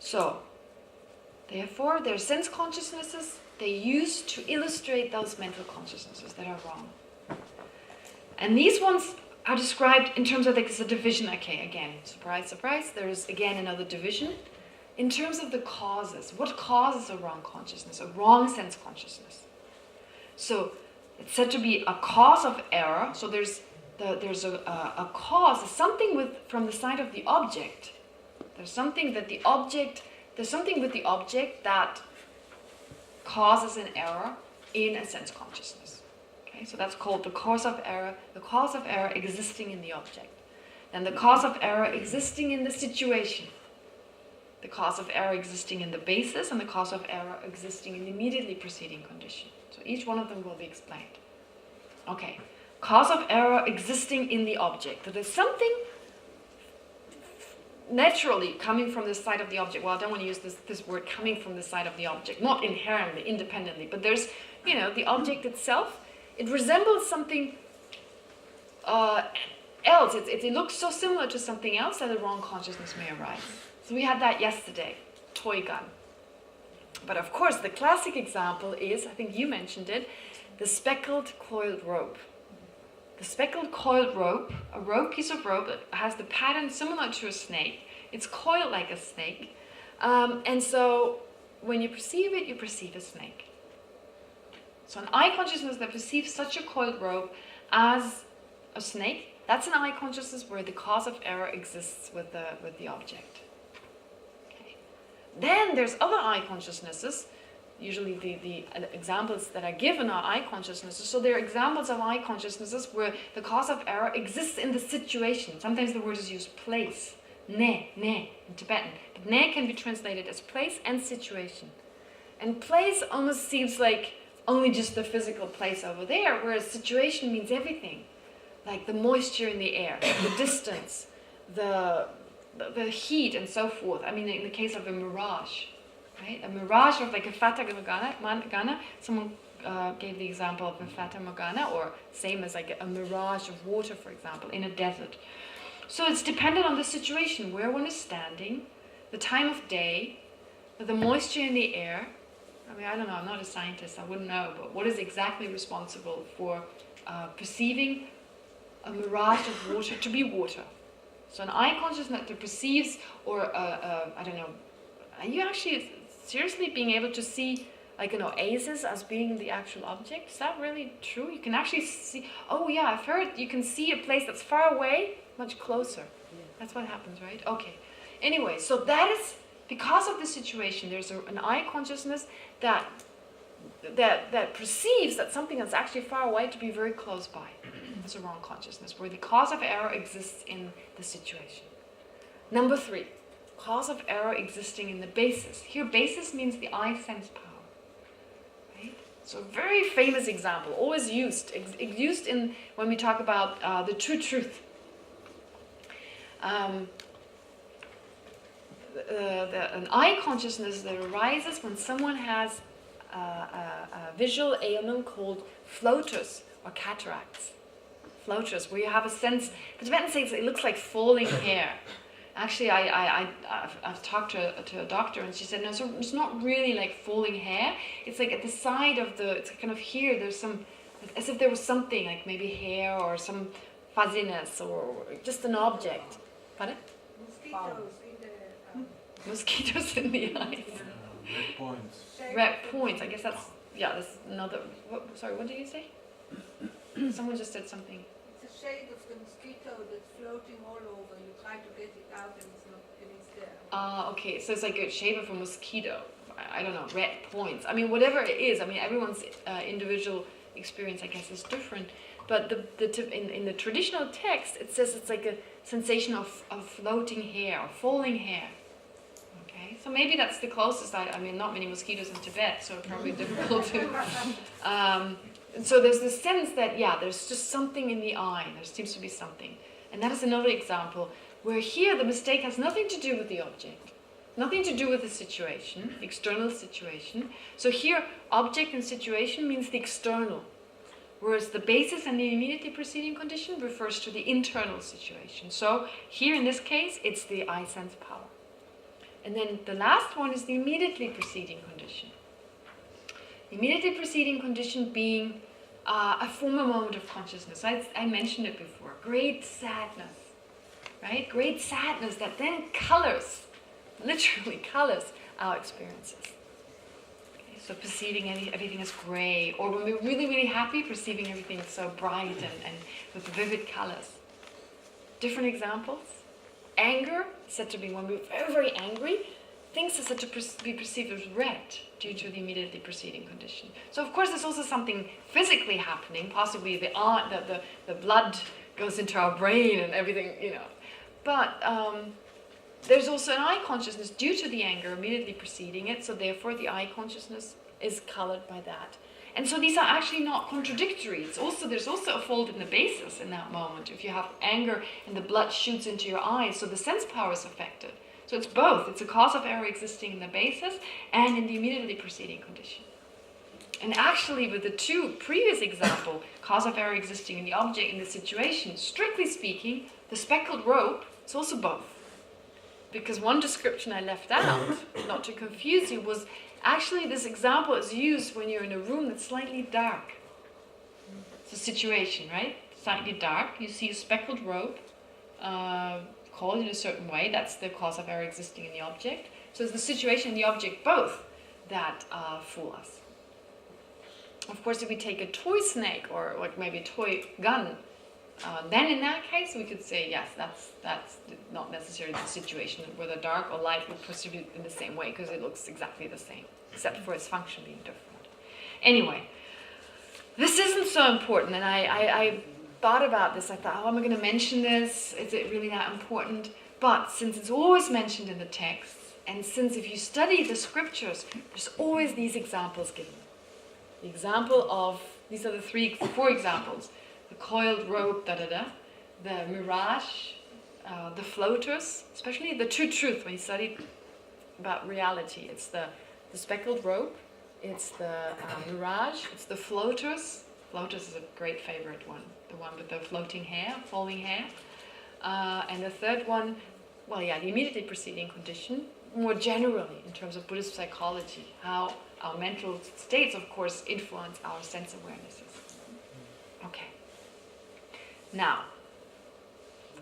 So, therefore, their sense consciousnesses, they use to illustrate those mental consciousnesses that are wrong. And these ones are described in terms of, like, it's a division. Okay, again, surprise, surprise, there's again another division. In terms of the causes, what causes a wrong consciousness, a wrong sense consciousness? So it's said to be a cause of error. So there's a cause, something from the side of the object. There's something with the object that causes an error in a sense consciousness. Okay, so that's called the cause of error existing in the object. And the cause of error existing in the situation. The cause of error existing in the basis, and the cause of error existing in the immediately preceding condition. So each one of them will be explained. Okay, cause of error existing in the object. So there's something naturally coming from the side of the object. Well, I don't want to use this word coming from the side of the object, not inherently, independently, but there's, the object itself, it resembles something else. It looks so similar to something else that a wrong consciousness may arise. So we had that yesterday, toy gun. But of course, the classic example is, I think you mentioned it, the speckled coiled rope. The speckled coiled rope, piece of rope that has the pattern similar to a snake. It's coiled like a snake. And so when you perceive it, you perceive a snake. So an eye consciousness that perceives such a coiled rope as a snake, that's an eye consciousness where the cause of error exists with the object. Then there's other eye consciousnesses. Usually the examples that are given are eye consciousnesses. So there are examples of eye consciousnesses where the cause of error exists in the situation. Sometimes the word is used place. Ne in Tibetan. But ne can be translated as place and situation. And place almost seems like only just the physical place over there, whereas situation means everything. Like the moisture in the air, the distance, the heat and so forth. I mean, in the case of a mirage, right? A mirage of like a fata morgana. Someone gave the example of a fata morgana, or same as like a mirage of water, for example, in a desert. So it's dependent on the situation, where one is standing, the time of day, the moisture in the air. I mean, I don't know, I'm not a scientist, I wouldn't know, but what is exactly responsible for perceiving a mirage of water to be water? So an eye consciousness that perceives, or I don't know, are you actually seriously being able to see, like, oasis as being the actual object? Is that really true? You can actually see, oh yeah, I've heard you can see a place that's far away, much closer. Yeah. That's what happens, right? Okay. Anyway, so that is, because of the situation, there's an eye consciousness that perceives that something that's actually far away to be very close by. It's a wrong consciousness, where the cause of error exists in the situation. Number 3, cause of error existing in the basis. Here, basis means the eye sense power. Right? So a very famous example, always used in when we talk about the true truth. An eye consciousness that arises when someone has a visual ailment called floaters or cataracts. Floaters, where you have a sense, the Tibetan says it looks like falling hair. Actually, I've talked to a doctor, and she said, no, so it's not really like falling hair. It's like at the side of it's kind of here, there's some, as if there was something, like maybe hair or some fuzziness or just an object. Pardon? Mosquitoes in the eyes. Red points. Red points, I guess that's another, what did you say? Someone just said something. It's a shade of the mosquito that's floating all over. You try to get it out and it's there. Okay, so it's like a shape of a mosquito. I don't know, red points. I mean, whatever it is. I mean, everyone's individual experience, I guess, is different. But in the traditional text, it says it's like a sensation of floating hair, or falling hair. Okay, so maybe that's the closest. I mean, not many mosquitoes in Tibet, so it's probably difficult to... And so there's this sense that, there's just something in the eye. There seems to be something. And that is another example where here the mistake has nothing to do with the object, nothing to do with the situation, the external situation. So here, object and situation means the external, whereas the basis and the immediately preceding condition refers to the internal situation. So here in this case, it's the eye sense power. And then the last one is the immediately preceding condition. The immediately preceding condition being a former moment of consciousness. I mentioned it before. Great sadness, right? Great sadness that then colors, literally colors our experiences. Okay, so perceiving everything as gray, or when we're really, really happy, perceiving everything so bright and with vivid colors. Different examples. Anger is said to be when we're very, very angry. Things are said to be perceived as red due to the immediately preceding condition. So of course there's also something physically happening, possibly the blood goes into our brain and everything, But there's also an eye consciousness due to the anger immediately preceding it, so therefore the eye consciousness is colored by that. And so these are actually not contradictory. There's also a fold in the basis in that moment. If you have anger and the blood shoots into your eyes, so the sense power is affected. So it's both. It's a cause of error existing in the basis and in the immediately preceding condition. And actually with the two previous example, cause of error existing in the object in the situation, strictly speaking, the speckled rope is also both. Because one description I left out, not to confuse you, was actually this example is used when you're in a room that's slightly dark. It's a situation, right? Slightly dark. You see a speckled rope called in a certain way. That's the cause of error existing in the object. So it's the situation and the object both that fool us. Of course, if we take a toy snake or like maybe a toy gun, then in that case we could say, yes, that's not necessarily the situation where the dark or light would perceive it in the same way because it looks exactly the same, except for its function being different. Anyway, this isn't so important, and I thought about this. I thought, how am I going to mention this? Is it really that important? But since it's always mentioned in the text, and since if you study the scriptures, there's always these examples given. The example of, these are the four examples. The coiled rope, the mirage, the floaters, especially the true truth when you study about reality. It's the speckled rope, it's the mirage, it's the floaters. Floaters is a great favorite one, the one with the floating hair, falling hair. And the third one, the immediately preceding condition, more generally in terms of Buddhist psychology, how our mental states, of course, influence our sense awarenesses. Okay. Now,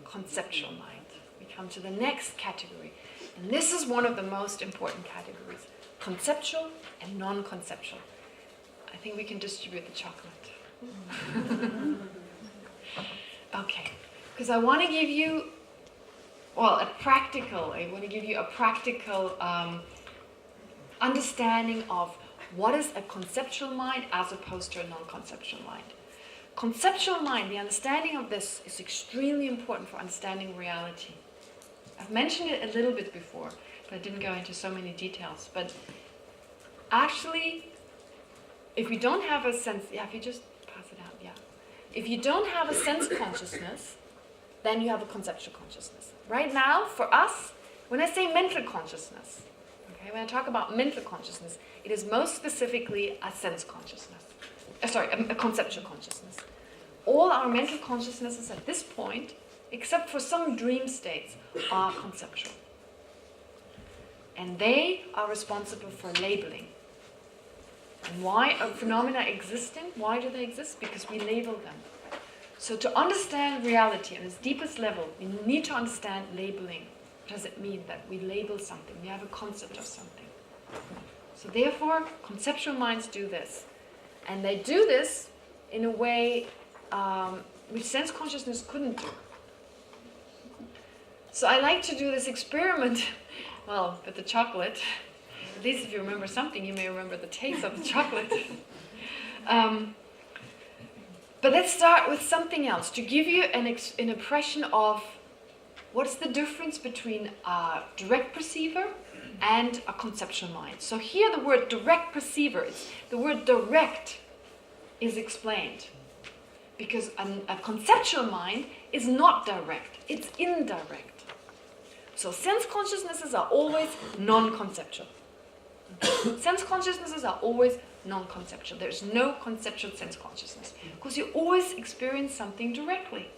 conceptual mind. We come to the next category. And this is one of the most important categories. Conceptual and non-conceptual. I think we can distribute the chocolate. Okay. Because I want to give you, a practical understanding of what is a conceptual mind as opposed to a non-conceptual mind. Conceptual mind, the understanding of this is extremely important for understanding reality. I've mentioned it a little bit before, but I didn't go into so many details. But actually, if we don't have a sense, if you just pass it out, If you don't have a sense consciousness, then you have a conceptual consciousness. Right now, for us, when I say mental consciousness, when I talk about mental consciousness, it is most specifically a sense consciousness. A conceptual consciousness. All our mental consciousnesses at this point, except for some dream states, are conceptual. And they are responsible for labeling. And why are phenomena existing? Why do they exist? Because we label them. So to understand reality on its deepest level, we need to understand labeling. What does it mean that we label something? We have a concept of something. So therefore, conceptual minds do this. And they do this in a way which sense consciousness couldn't do. So I like to do this experiment, with the chocolate. At least if you remember something, you may remember the taste of the chocolate. But let's start with something else, to give you an impression of what's the difference between a direct perceiver and a conceptual mind. So here the word direct perceiver, the word direct is explained. Because a conceptual mind is not direct, it's indirect. So sense consciousnesses are always non-conceptual. Sense consciousnesses are always non-conceptual. There's no conceptual sense consciousness. Because you always experience something directly.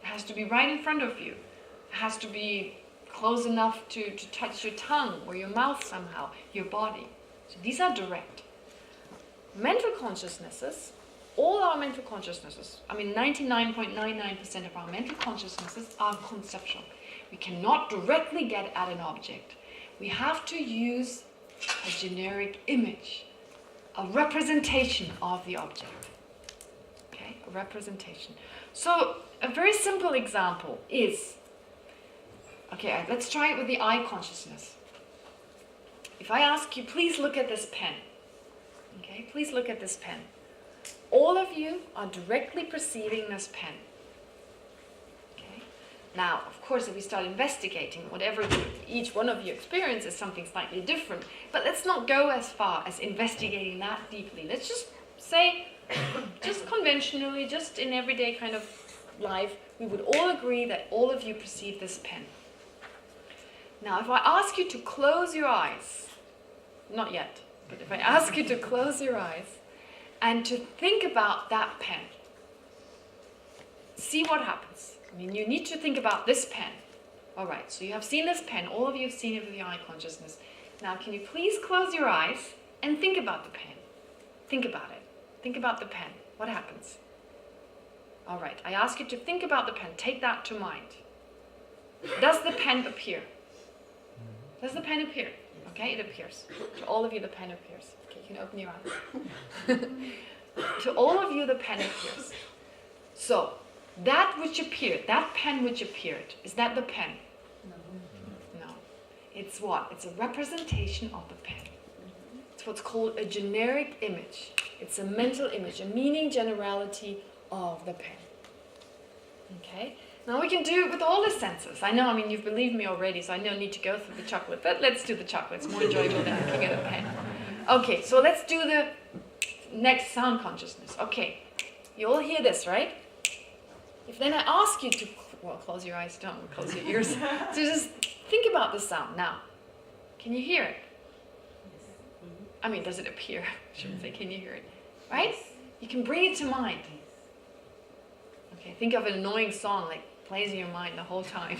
It has to be right in front of you. It has to be close enough to touch your tongue or your mouth somehow, your body. So these are direct. Mental consciousnesses, all our mental consciousnesses, 99.99% of our mental consciousnesses are conceptual. We cannot directly get at an object. We have to use a generic image, a representation of the object. Okay, a representation. So a very simple example is, okay, let's try it with the eye consciousness. If I ask you, please look at this pen. Okay, please look at this pen. All of you are directly perceiving this pen. Okay. Now, of course, if we start investigating, whatever each one of you experiences something slightly different, but let's not go as far as investigating that deeply. Let's just say, just conventionally, just in everyday kind of life, we would all agree that all of you perceive this pen. Now, if I ask you to close your eyes, not yet, but if I ask you to close your eyes and to think about that pen, see what happens. You need to think about this pen. All right, so you have seen this pen. All of you have seen it with the eye consciousness. Now, can you please close your eyes and think about the pen? Think about it. Think about the pen. What happens? All right, I ask you to think about the pen. Take that to mind. Does the pen appear? Does the pen appear? Okay, it appears. To all of you, the pen appears. Okay, you can open your eyes. To all of you, the pen appears. So, that which appeared, that pen which appeared, is that the pen? No. It's what? It's a representation of the pen. It's what's called a generic image. It's a mental image, a meaning generality of the pen. Okay? Now we can do it with all the senses. I know, you've believed me already, so I don't need to go through the chocolate, but let's do the chocolate. It's more enjoyable than looking at a pen. Okay, so let's do the next sound consciousness. Okay, you all hear this, right? If then I ask you to, close your eyes, don't close your ears. So just think about the sound now. Can you hear it? Does it appear? I shouldn't say, can you hear it? Right? You can bring it to mind. Okay, think of an annoying song like plays in your mind the whole time.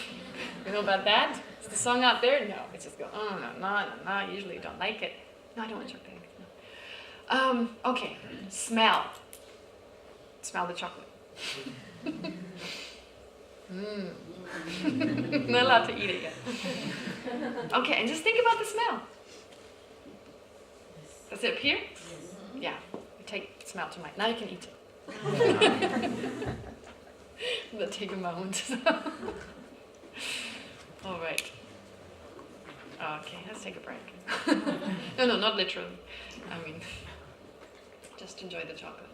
You know about that? Is the song out there? No, it's just go, no, usually you don't like it. No, I don't want to chocolate. No. Okay, smell. Smell the chocolate. Not allowed to eat it yet. Okay, and just think about the smell. Does it appear? Yeah, you take smell to mind. Now you can eat it. Let's take a moment. All right. Okay, let's take a break. No, not literally. Just enjoy the chocolate.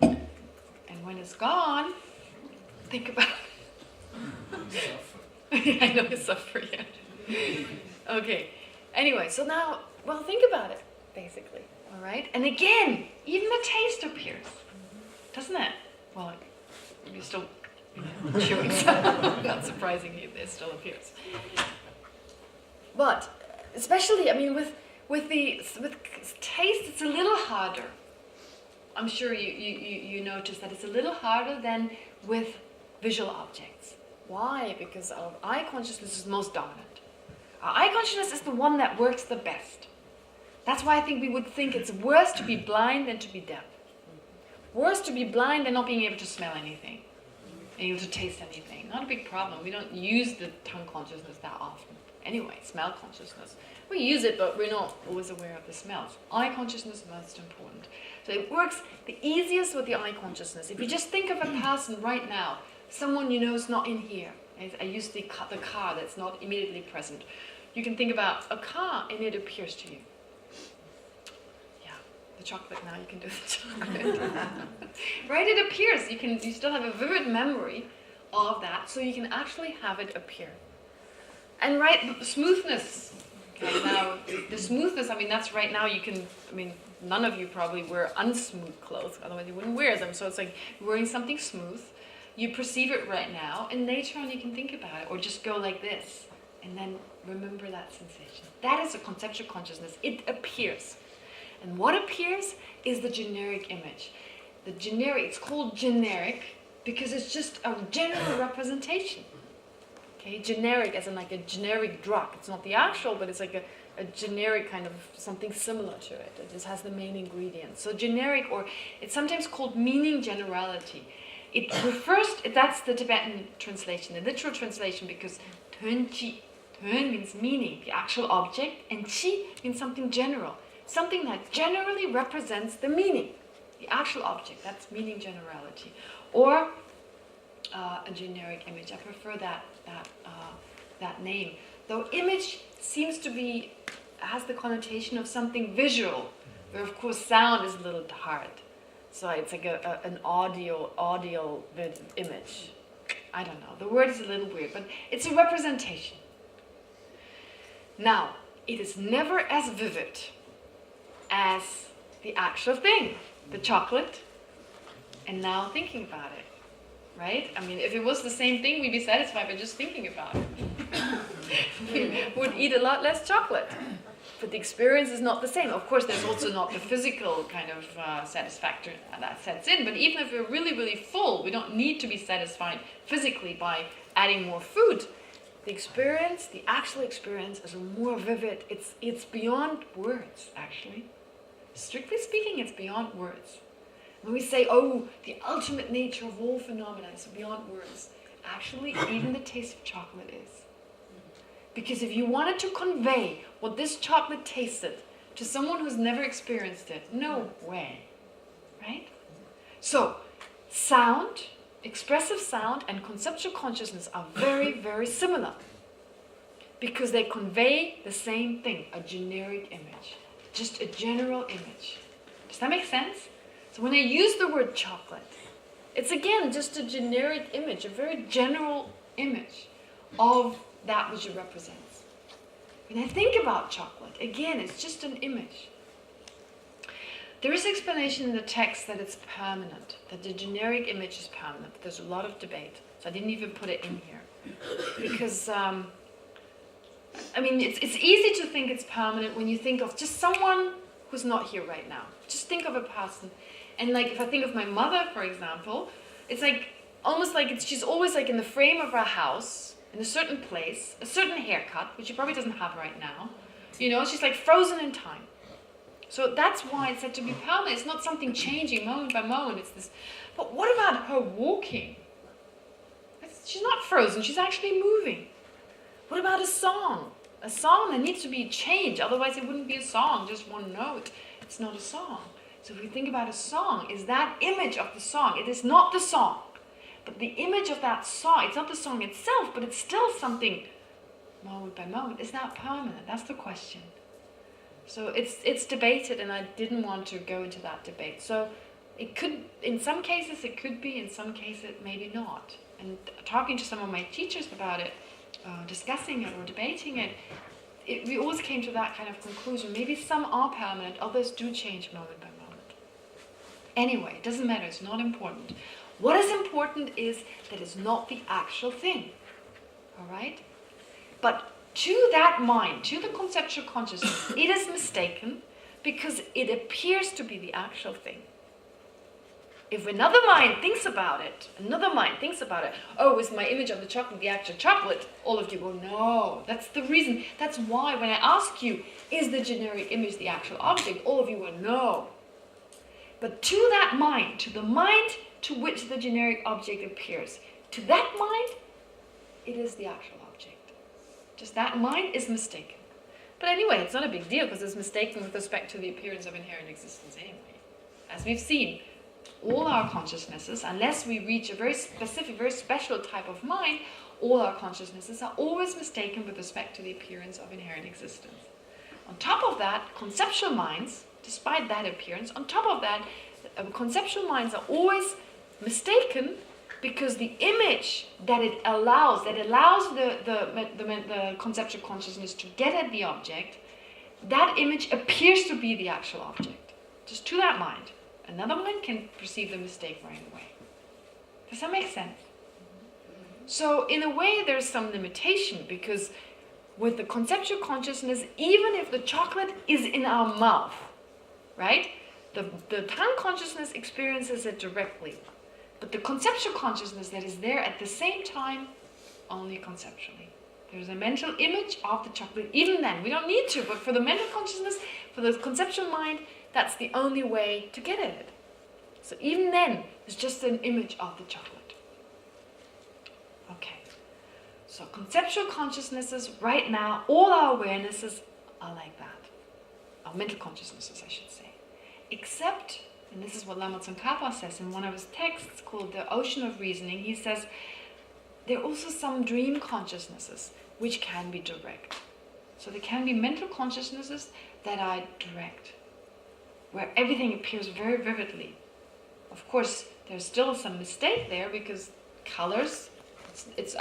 And when it's gone, think about it. I know you suffer, yeah. Okay. Anyway, so now, think about it, basically, all right? And again, even the taste appears, doesn't it? Well, you're still chewing, so not surprisingly, it still appears. But, especially, with taste, it's a little harder. I'm sure you notice that it's a little harder than with visual objects. Why? Because our eye consciousness is most dominant. Our eye consciousness is the one that works the best. That's why I think we would think it's worse to be blind than to be deaf. Worse to be blind than not being able to smell anything, able to taste anything. Not a big problem. We don't use the tongue consciousness that often. Anyway, smell consciousness. We use it, but we're not always aware of the smells. Eye consciousness is most important. So it works the easiest with the eye consciousness. If you just think of a person right now, someone you know is not in here. I use the car that's not immediately present. You can think about a car and it appears to you. Yeah, the chocolate now, you can do the chocolate. Right, it appears. You still have a vivid memory of that, so you can actually have it appear. And right, the smoothness. Okay, now, the smoothness, that's right now you can, none of you probably wear unsmooth clothes, otherwise you wouldn't wear them. So it's like wearing something smooth. You perceive it right now, and later on you can think about it, or just go like this, and then remember that sensation. That is a conceptual consciousness. It appears. And what appears is the generic image. The generic, it's called generic because it's just a general representation. Okay, generic as in like a generic drug. It's not the actual, but it's like a generic kind of something similar to it. It just has the main ingredients. So generic, or it's sometimes called meaning generality. It refers, that's the Tibetan translation, the literal translation, because tön chi, tön means meaning, the actual object, and chi means something general. Something that generally represents the meaning, the actual object. That's meaning generality. Or a generic image. I prefer that name. Though image seems to be, has the connotation of something visual, where of course sound is a little hard. So it's like an audio image. I don't know. The word is a little weird, but it's a representation. Now, it is never as vivid as the actual thing, the chocolate, and now thinking about it, right? I mean, if it was the same thing, we'd be satisfied by just thinking about it. We would eat a lot less chocolate. But the experience is not the same. Of course, there's also not the physical kind of satisfaction that sets in, but even if we're really, really full, we don't need to be satisfied physically by adding more food. The experience, the actual experience, is more vivid. It's beyond words, actually. Strictly speaking, it's beyond words. When we say, oh, the ultimate nature of all phenomena is beyond words, actually, even the taste of chocolate is. Because if you wanted to convey what this chocolate tasted to someone who's never experienced it, no way, right? So, sound, expressive sound, and conceptual consciousness are very, very similar. Because they convey the same thing, a generic image. Just a general image. Does that make sense? So when I use the word chocolate, it's again just a generic image, a very general image of that which it represents. When I think about chocolate, again, it's just an image. There is explanation in the text that it's permanent, that the generic image is permanent. There's a lot of debate, so I didn't even put it in here. Because, I mean, it's easy to think it's permanent when you think of just someone who's not here right now. Just think of a person. And like, if I think of my mother, for example, it's like, almost like she's always like in the frame of our house, in a certain place, a certain haircut, which she probably doesn't have right now. You know, she's like frozen in time. So that's why it's said to be permanent. It's not something changing moment by moment. It's this. But what about her walking? She's not frozen. She's actually moving. What about a song? A song that needs to be changed. Otherwise it wouldn't be a song, just one note. It's not a song. So if we think about a song, is that image of the song. It is not the song. But the image of that song, it's not the song itself, but it's still something moment by moment. Is that permanent? That's the question. So it's debated, and I didn't want to go into that debate. So it could, in some cases it could be, in some cases maybe not. And talking to some of my teachers about it, discussing it or debating it, we always came to that kind of conclusion. Maybe some are permanent, others do change moment by moment. Anyway, it doesn't matter, it's not important. What is important is that it's not the actual thing. All right? But to that mind, to the conceptual consciousness, it is mistaken because it appears to be the actual thing. If another mind thinks about it, oh, is my image of the chocolate the actual chocolate? All of you go, no. That's the reason. That's why when I ask you, is the generic image the actual object? All of you go, no. But to that mind, to the mind to which the generic object appears, to that mind, it is the actual object. Just that mind is mistaken. But anyway, it's not a big deal because it's mistaken with respect to the appearance of inherent existence anyway. As we've seen, all our consciousnesses, unless we reach a very specific, very special type of mind, all our consciousnesses are always mistaken with respect to the appearance of inherent existence. On top of that, conceptual minds, despite that appearance, on top of that, conceptual minds are always mistaken because the image that it allows, the conceptual consciousness to get at the object, that image appears to be the actual object. Just to that mind. Another mind can perceive the mistake right away. Does that make sense? So in a way there's some limitation because with the conceptual consciousness, even if the chocolate is in our mouth, right? The time consciousness experiences it directly. But the conceptual consciousness that is there at the same time, only conceptually. There's a mental image of the chocolate. Even then, we don't need to, but for the mental consciousness, for the conceptual mind, that's the only way to get at it. So even then, it's just an image of the chocolate. Okay. So conceptual consciousnesses, right now, all our awarenesses are like that. Our mental consciousnesses, I should say. Except, and this is what Lama Tsongkhapa says in one of his texts called The Ocean of Reasoning, he says, there are also some dream consciousnesses which can be direct. So there can be mental consciousnesses that are direct, where everything appears very vividly. Of course, there's still some mistake there because colors, it's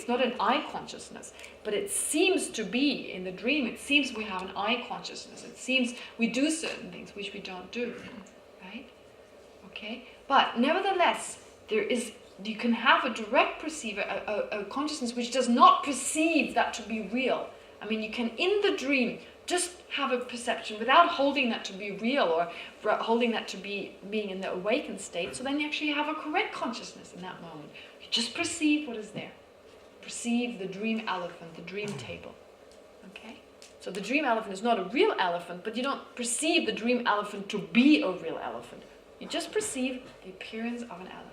not an eye consciousness, but it seems to be in the dream, it seems we have an eye consciousness. It seems we do certain things which we don't do, right? Okay? But nevertheless, you can have a direct perceiver, a consciousness which does not perceive that to be real. I mean, you can, in the dream, just have a perception without holding that to be real or holding that to be being in the awakened state. So then you actually have a correct consciousness in that moment. You just perceive what is there. Perceive the dream elephant, the dream table. Okay? So the dream elephant is not a real elephant, but you don't perceive the dream elephant to be a real elephant. You just perceive the appearance of an elephant.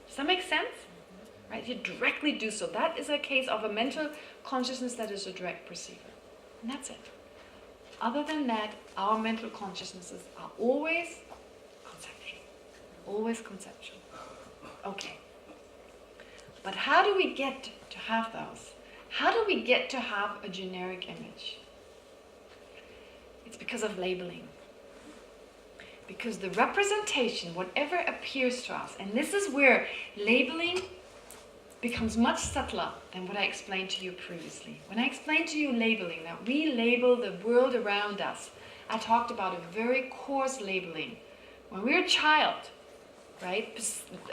Does that make sense? Right? You directly do so. That is a case of a mental consciousness that is a direct perceiver. And that's it. Other than that, our mental consciousnesses are always conceptual. Always conceptual. Okay. But how do we get to have those? How do we get to have a generic image? It's because of labeling. Because the representation, whatever appears to us, and this is where labeling becomes much subtler than what I explained to you previously. When I explained to you labeling, that we label the world around us, I talked about a very coarse labeling. When we're a child, right,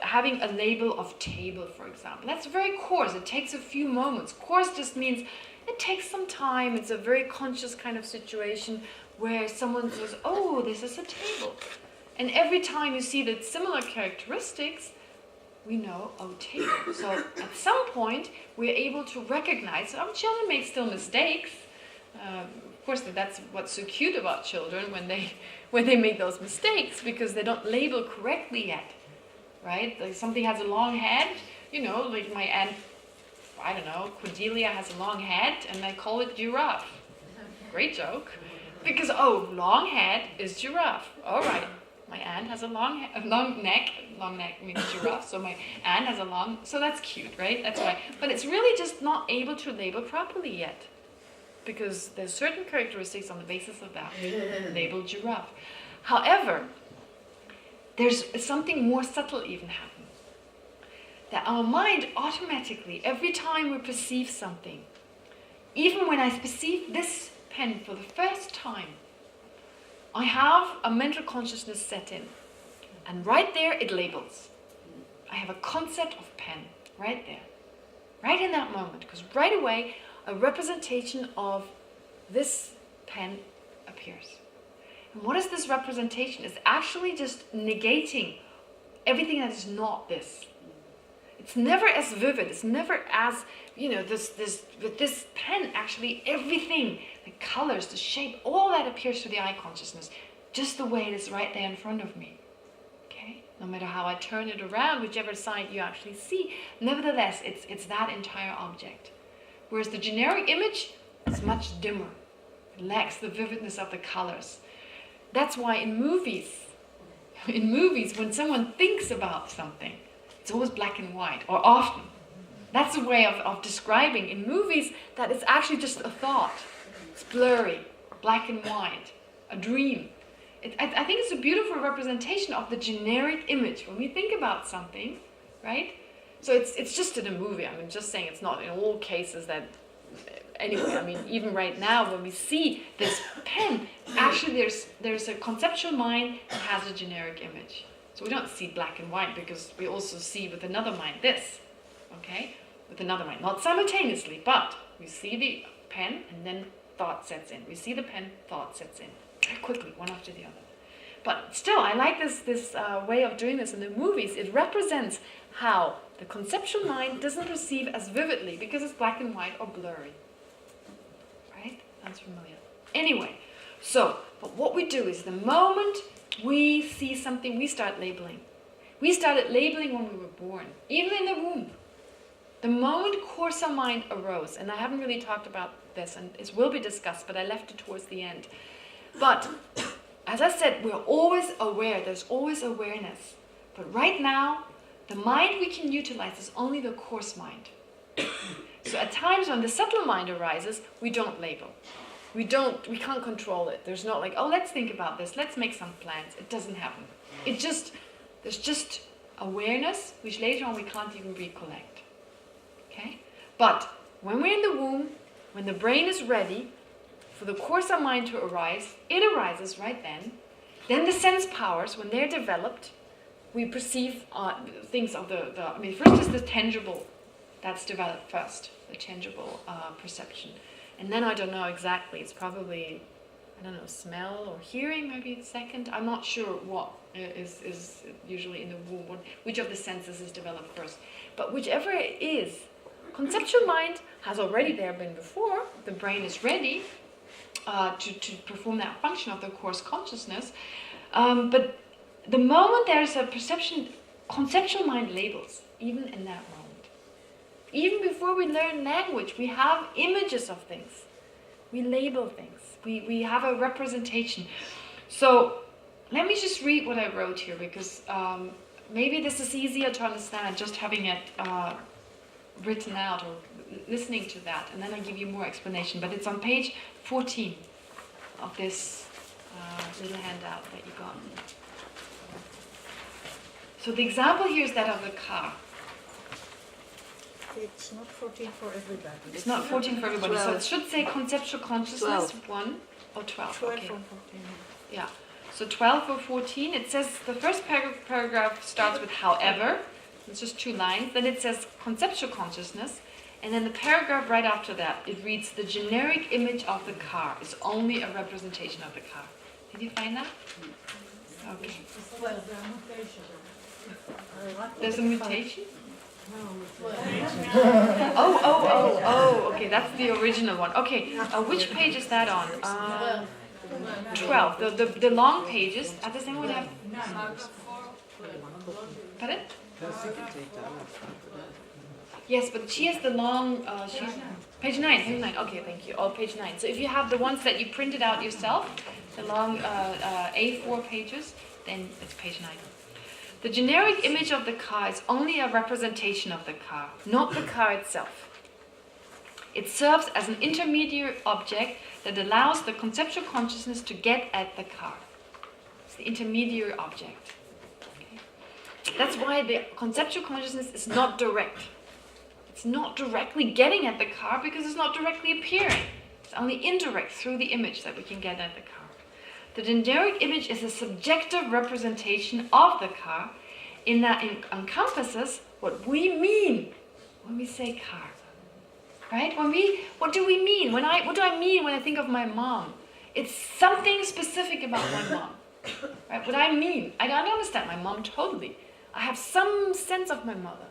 having a label of table, for example, that's very coarse. It takes a few moments. Coarse just means it takes some time. It's a very conscious kind of situation where someone says, oh, this is a table. And every time you see the similar characteristics, we know, oh, table. So at some point, we're able to recognize, children make still mistakes. Of course, that's what's so cute about children when they make those mistakes, because they don't label correctly yet, right? Like something has a long head, like my aunt, I don't know, Cordelia has a long head, and I call it giraffe. Great joke. Because, long head is giraffe. All right. My aunt has a long neck. Long neck means giraffe. So my aunt has a long... So that's cute, right? That's why. But it's really just not able to label properly yet. Because there's certain characteristics on the basis of that. Labeled giraffe. However, there's something more subtle even happens. That our mind automatically, every time we perceive something, even when I perceive this pen for the first time, I have a mental consciousness set in. And right there it labels. I have a concept of pen right there. Right in that moment. Because right away a representation of this pen appears. And what is this representation? It's actually just negating everything that is not this. It's never as vivid. It's never as, with this pen, actually everything, the colors, the shape, all that appears to the eye consciousness, just the way it is right there in front of me. Okay? No matter how I turn it around, whichever side you actually see, nevertheless, it's that entire object. Whereas the generic image is much dimmer. It lacks the vividness of the colors. That's why in movies, when someone thinks about something, it's always black and white, or often. That's a way of describing in movies that it's actually just a thought. It's blurry, black and white, a dream. I think it's a beautiful representation of the generic image when we think about something, right? So it's just in a movie. I'm just saying it's not in all cases that... Anyway, even right now when we see this pen, actually there's a conceptual mind that has a generic image. So we don't see black and white because we also see with another mind this, okay? With another mind, not simultaneously, but we see the pen and then thought sets in. We see the pen, thought sets in. Very quickly, one after the other. But still, I like this way of doing this in the movies. It represents how the conceptual mind doesn't perceive as vividly because it's black and white or blurry. Right? Sounds familiar. Anyway, but what we do is the moment we see something, we start labeling. We started labeling when we were born, even in the womb. The moment course of mind arose, and I haven't really talked about this, and it will be discussed, but I left it towards the end. But, as I said, we're always aware, there's always awareness. But right now, the mind we can utilize is only the coarse mind. So at times when the subtle mind arises, we don't label. We can't control it. There's not like, oh, let's think about this, let's make some plans. It doesn't happen. There's just awareness, which later on we can't even recollect. Okay? But when we're in the womb, when the brain is ready for the course of mind to arise, it arises right then. Then the sense powers, when they're developed, we perceive things of first is the tangible, that's developed first, the tangible perception. And then I don't know exactly, it's probably, smell or hearing maybe second. I'm not sure what is usually in the womb, which of the senses is developed first. But whichever it is, conceptual mind has already been before, the brain is ready to perform that function of the coarse consciousness. But the moment there is a perception, conceptual mind labels, even in that moment. Even before we learn language, we have images of things. We label things. We have a representation. So let me just read what I wrote here, because maybe this is easier to understand just having it written out or listening to that, and then I give you more explanation. But it's on page 14 of this little handout that you got. So the example here is that of the car. It's not 14 for everybody. It's not 14 for everybody, 12. So it should say conceptual consciousness 1 or 12. 12 okay. from 14. Yeah. So 12 or 14, it says the first paragraph starts with however. It's just 2 lines. Then it says conceptual consciousness. And then the paragraph right after that, it reads the generic image of the car is only a representation of the car. Did you find that? Okay. There's a mutation? Oh, okay, that's the original one. Okay, which page is that on? 12. The long pages, at the same one have... Pardon? Yes, but she has the long... page 9, okay, thank you. Oh, page 9. So if you have the ones that you printed out yourself, the long A4 pages, then it's page 9. The generic image of the car is only a representation of the car, not the car itself. It serves as an intermediate object that allows the conceptual consciousness to get at the car. It's the intermediary object. Okay. That's why the conceptual consciousness is not direct. It's not directly getting at the car because it's not directly appearing. It's only indirect through the image that we can get at the car. The generic image is a subjective representation of the car in that it encompasses what we mean when we say car. Right? What do we mean? What do I mean when I think of my mom? It's something specific about my mom. Right? What I mean, I don't understand my mom totally. I have some sense of my mother.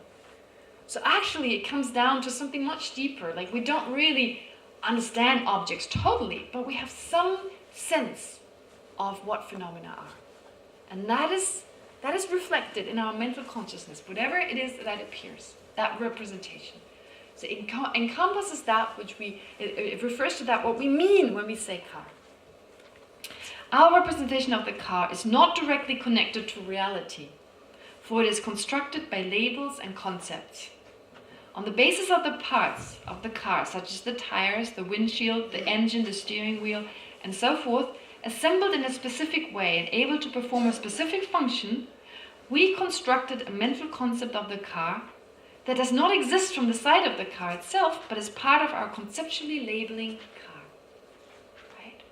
So actually it comes down to something much deeper. Like we don't really understand objects totally, but we have some sense of what phenomena are. And that is reflected in our mental consciousness, whatever it is that appears, that representation. So it encompasses that which it refers to that what we mean when we say car. Our representation of the car is not directly connected to reality, for it is constructed by labels and concepts. On the basis of the parts of the car, such as the tires, the windshield, the engine, the steering wheel, and so forth, assembled in a specific way and able to perform a specific function, we constructed a mental concept of the car that does not exist from the side of the car itself, but is part of our conceptually labeling car. Right?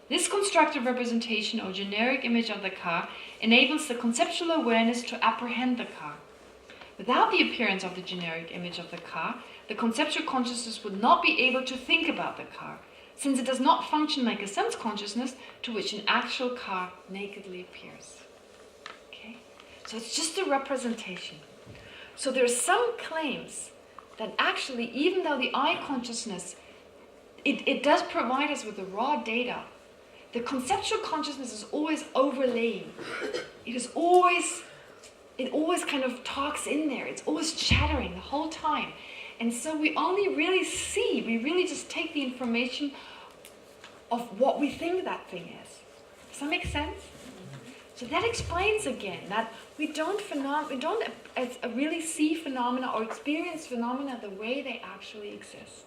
This constructed representation or generic image of the car enables the conceptual awareness to apprehend the car. Without the appearance of the generic image of the car, the conceptual consciousness would not be able to think about the car, since it does not function like a sense consciousness to which an actual car nakedly appears. Okay? So it's just a representation. So there are some claims that actually, even though the I consciousness, it does provide us with the raw data, the conceptual consciousness is always overlaying. It always kind of talks in there. It's always chattering the whole time. And so we really just take the information of what we think that thing is. Does that make sense? So that explains again that we don't really see phenomena or experience phenomena the way they actually exist.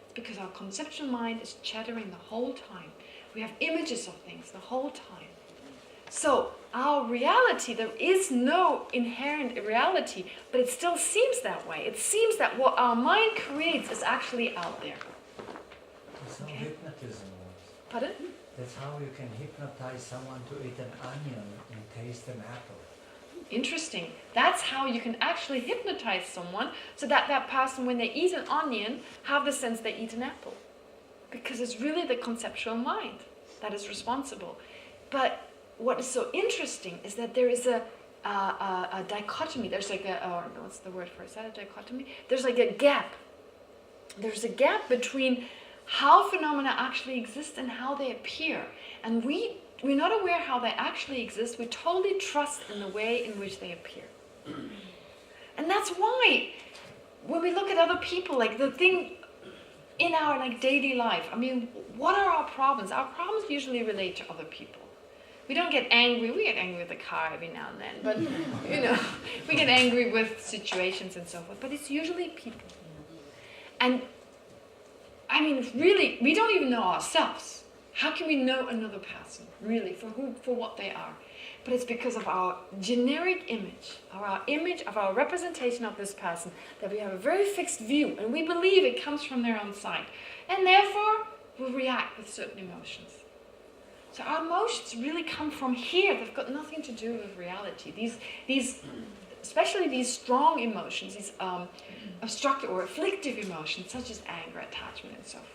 It's because our conceptual mind is chattering the whole time. We have images of things the whole time. So our reality, there is no inherent reality, but it still seems that way. It seems that what our mind creates is actually out there. That's how hypnotism works. Pardon? That's how you can hypnotize someone to eat an onion and taste an apple. Interesting. That's how you can actually hypnotize someone so that that person, when they eat an onion, have the sense they eat an apple. Because it's really the conceptual mind that is responsible. But what is so interesting is that there is a dichotomy. There's like what's the word for it? Is that a dichotomy? There's like a gap. There's a gap between how phenomena actually exist and how they appear. And we're not aware how they actually exist. We totally trust in the way in which they appear. And that's why when we look at other people, like the thing in our daily life, I mean, what are our problems? Our problems usually relate to other people. We don't get angry. We get angry with the car every now and then, but we get angry with situations and so forth. But it's usually people. And I mean, really, we don't even know ourselves. How can we know another person, really, for what they are? But it's because of our generic image, our image of our representation of this person, that we have a very fixed view, and we believe it comes from their own side. And therefore, we react with certain emotions. So our emotions really come from here. They've got nothing to do with reality. These especially these strong emotions, these obstructive or afflictive emotions, such as anger, attachment, and so forth.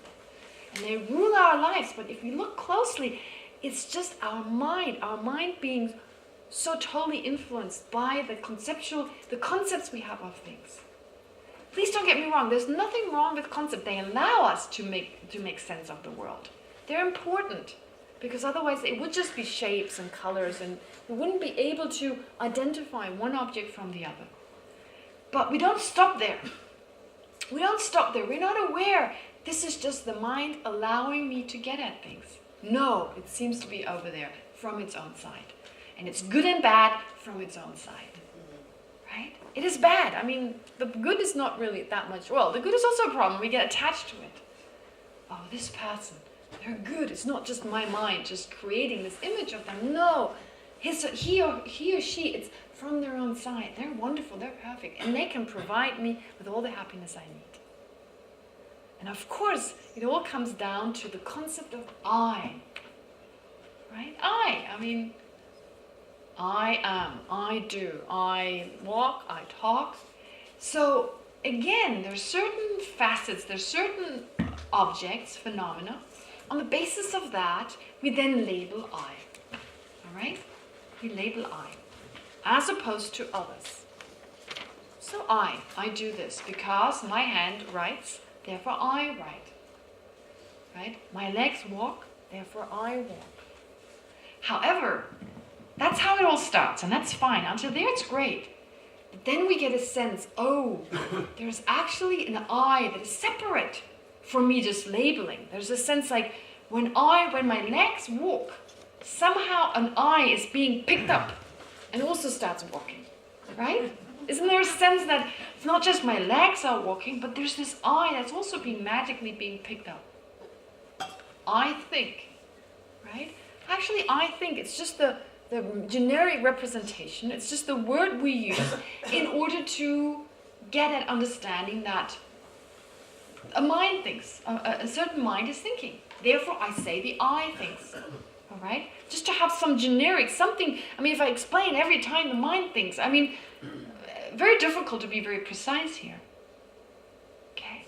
And they rule our lives, but if we look closely, it's just our mind being so totally influenced by the concepts we have of things. Please don't get me wrong, there's nothing wrong with concepts. They allow us to make sense of the world. They're important, because otherwise it would just be shapes and colors, and we wouldn't be able to identify one object from the other. But we don't stop there. We don't stop there. We're not aware this is just the mind allowing me to get at things. No, it seems to be over there from its own side. And it's good and bad from its own side. Right? It is bad. I mean, the good is not really that much. Well, the good is also a problem. We get attached to it. Oh, this person, they're good. It's not just my mind just creating this image of them. No. He or she, it's from their own side. They're wonderful. They're perfect. And they can provide me with all the happiness I need. And of course, it all comes down to the concept of I. Right? I mean, I am, I do, I walk, I talk. So again, there's certain facets, there's certain objects, phenomena. On the basis of that, we then label I. All right? We label I, as opposed to others. So I do this because my hand writes, therefore I write. Right? My legs walk, therefore I walk. However, that's how it all starts, and that's fine. Until there, it's great. But then we get a sense, oh, there's actually an I that is separate from me just labeling. There's a sense like when my legs walk, somehow an I is being picked up and also starts walking, right? Isn't there a sense that it's not just my legs are walking, but there's this I that's also magically being picked up? I think, right? Actually, I think it's just the generic representation. It's just the word we use in order to get at understanding that a mind thinks, a certain mind is thinking. Therefore, I say the I thinks. All right? Just to have some generic, something, I mean, if I explain every time the mind thinks, I mean, very difficult to be very precise here. Okay?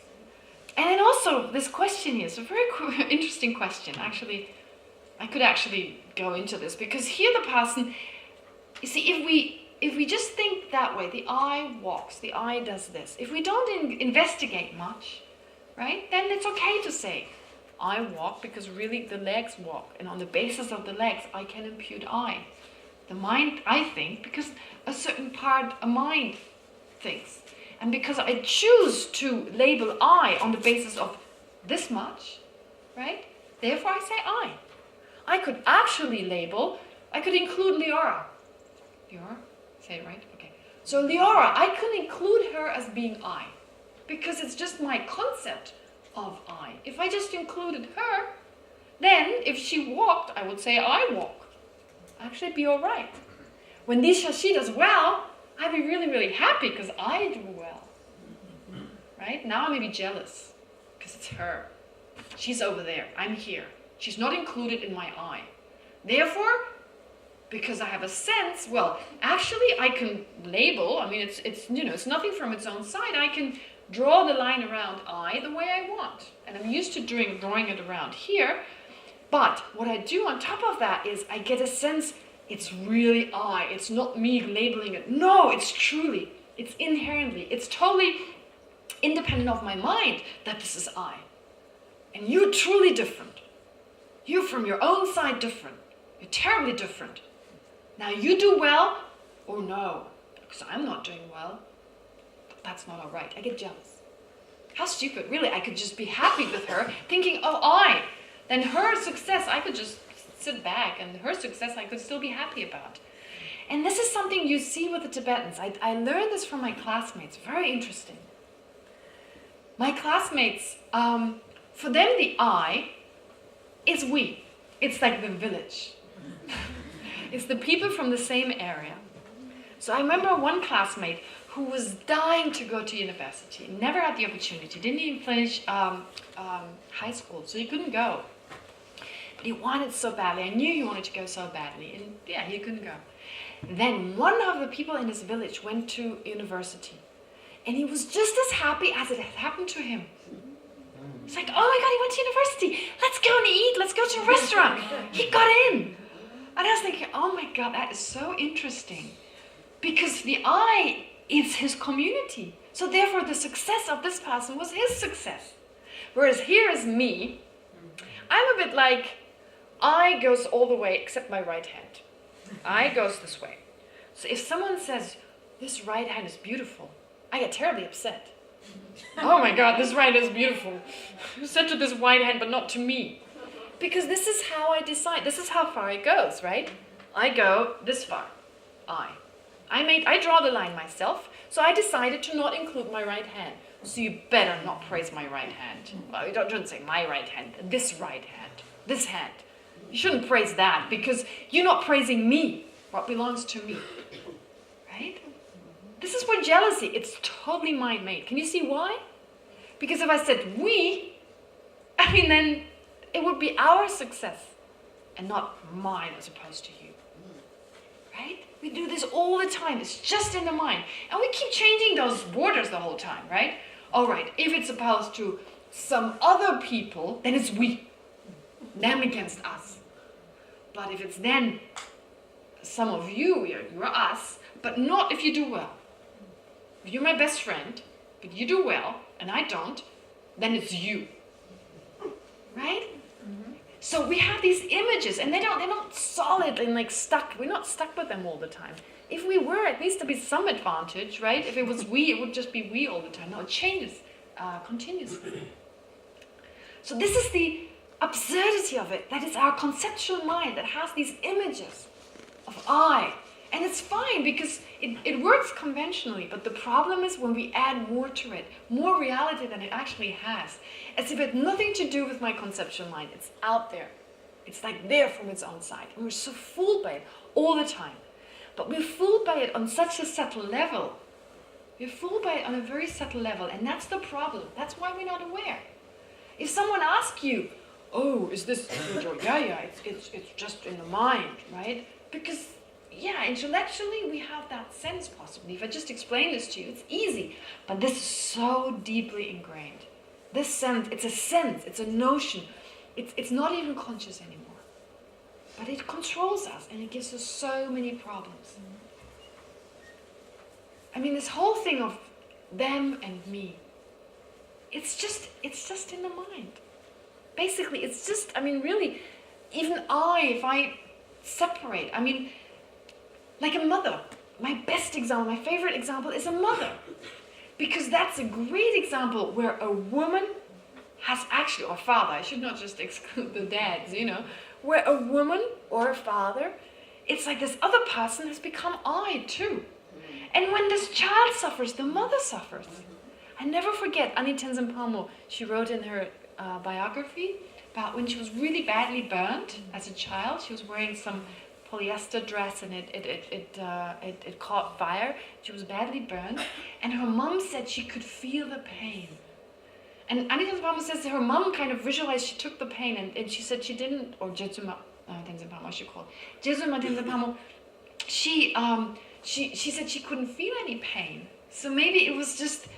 And then also, this question here is a very interesting question. Actually, I could actually go into this, because here the person, you see, if we just think that way, the I walks, the I does this, if we don't investigate much, right, then it's okay to say, I walk because really the legs walk, and on the basis of the legs, I can impute I. The mind, I think, because a certain part of mind thinks. And because I choose to label I on the basis of this much, right? Therefore I say I. I could actually label, I could include Leora. Leora? Say it right? Okay. So Leora, I could include her as being I. Because it's just my concept of I. If I just included her, then if she walked, I would say I walk. Actually be alright. When she does well, I'd be really, really happy because I do well. Right? Now I may be jealous because it's her. She's over there. I'm here. She's not included in my I. Therefore, because I have a sense, well, actually I can label, I mean, it's nothing from its own side. I can draw the line around I the way I want. And I'm used to drawing it around here. But what I do on top of that is I get a sense it's really I. It's not me labeling it. No, it's truly, it's inherently, it's totally independent of my mind that this is I. And you're truly different. You're from your own side different. You're terribly different. Now you do well, or no, because I'm not doing well. But that's not all right. I get jealous. How stupid. Really, I could just be happy with her, thinking, oh, I. Then her success, I could just sit back, and her success I could still be happy about. And this is something you see with the Tibetans. I learned this from my classmates. Very interesting. My classmates, for them the I is we. It's like the village. It's the people from the same area. So I remember one classmate who was dying to go to university, never had the opportunity, didn't even finish high school, so he couldn't go. But he wanted so badly. I knew he wanted to go so badly, and yeah, he couldn't go. Then one of the people in his village went to university, and he was just as happy as it had happened to him. It's like, oh my God, he went to university. Let's go and eat. Let's go to a restaurant. He got in. And I was thinking, oh my God, that is so interesting. Because the I is his community. So therefore the success of this person was his success. Whereas here is me. I'm a bit like, I goes all the way except my right hand. I goes this way. So if someone says, this right hand is beautiful, I get terribly upset. Oh my God, this right is beautiful. You said to this right hand, but not to me. Because this is how I decide. This is how far it goes, right? I go this far. I draw the line myself, so I decided to not include my right hand. So you better not praise my right hand. Well, don't say my right hand, this right hand, this hand. You shouldn't praise that because you're not praising me, what belongs to me. Right? This is where jealousy, it's totally mind-made. Can you see why? Because if I said we, I mean then it would be our success and not mine as opposed to you. Right? We do this all the time. It's just in the mind. And we keep changing those borders the whole time, right? All right, if it's opposed to some other people, then it's we. Them against us. But if it's then some of you, you're us, but not if you do well. If you're my best friend, but you do well, and I don't, then it's you. Right? Mm-hmm. So we have these images, and they're not solid and like stuck. We're not stuck with them all the time. If we were, at least there'd be some advantage, right? If it was we, it would just be we all the time. No, it changes continuously. So this is the absurdity of it. That is our conceptual mind that has these images of I. And it's fine because it works conventionally, but the problem is when we add more to it, more reality than it actually has. As if it had nothing to do with my conceptual mind. It's out there. It's like there from its own side. And we're so fooled by it all the time. But we're fooled by it on such a subtle level. We're fooled by it on a very subtle level, and that's the problem. That's why we're not aware. If someone asks you, oh, is this, it's just in the mind, right? Because yeah, intellectually we have that sense possibly. If I just explain this to you, it's easy. But this is so deeply ingrained this sense, it's a notion. It's not even conscious anymore. But it controls us and it gives us so many problems. I mean, this whole thing of them and me, it's just in the mind. Basically, it's just, I mean, really, even if I separate, I mean, like a mother, my best example, my favorite example is a mother. Because that's a great example where a woman has actually, or father, I should not just exclude the dads, where a woman or a father, it's like this other person has become I too. And when this child suffers, the mother suffers. I never forget Annie Tenzin Palmo, she wrote in her biography about when she was really badly burnt as a child. She was wearing some polyester dress and it caught fire. She was badly burned. And her mom said she could feel the pain. And Annie Tenzin Palmo says her mom kind of visualized, she took the pain and she said she didn't, or Jetsuma Tenzin Palmo, she called Jetsuma Tenzin Palmo, she said she couldn't feel any pain. So maybe it was just,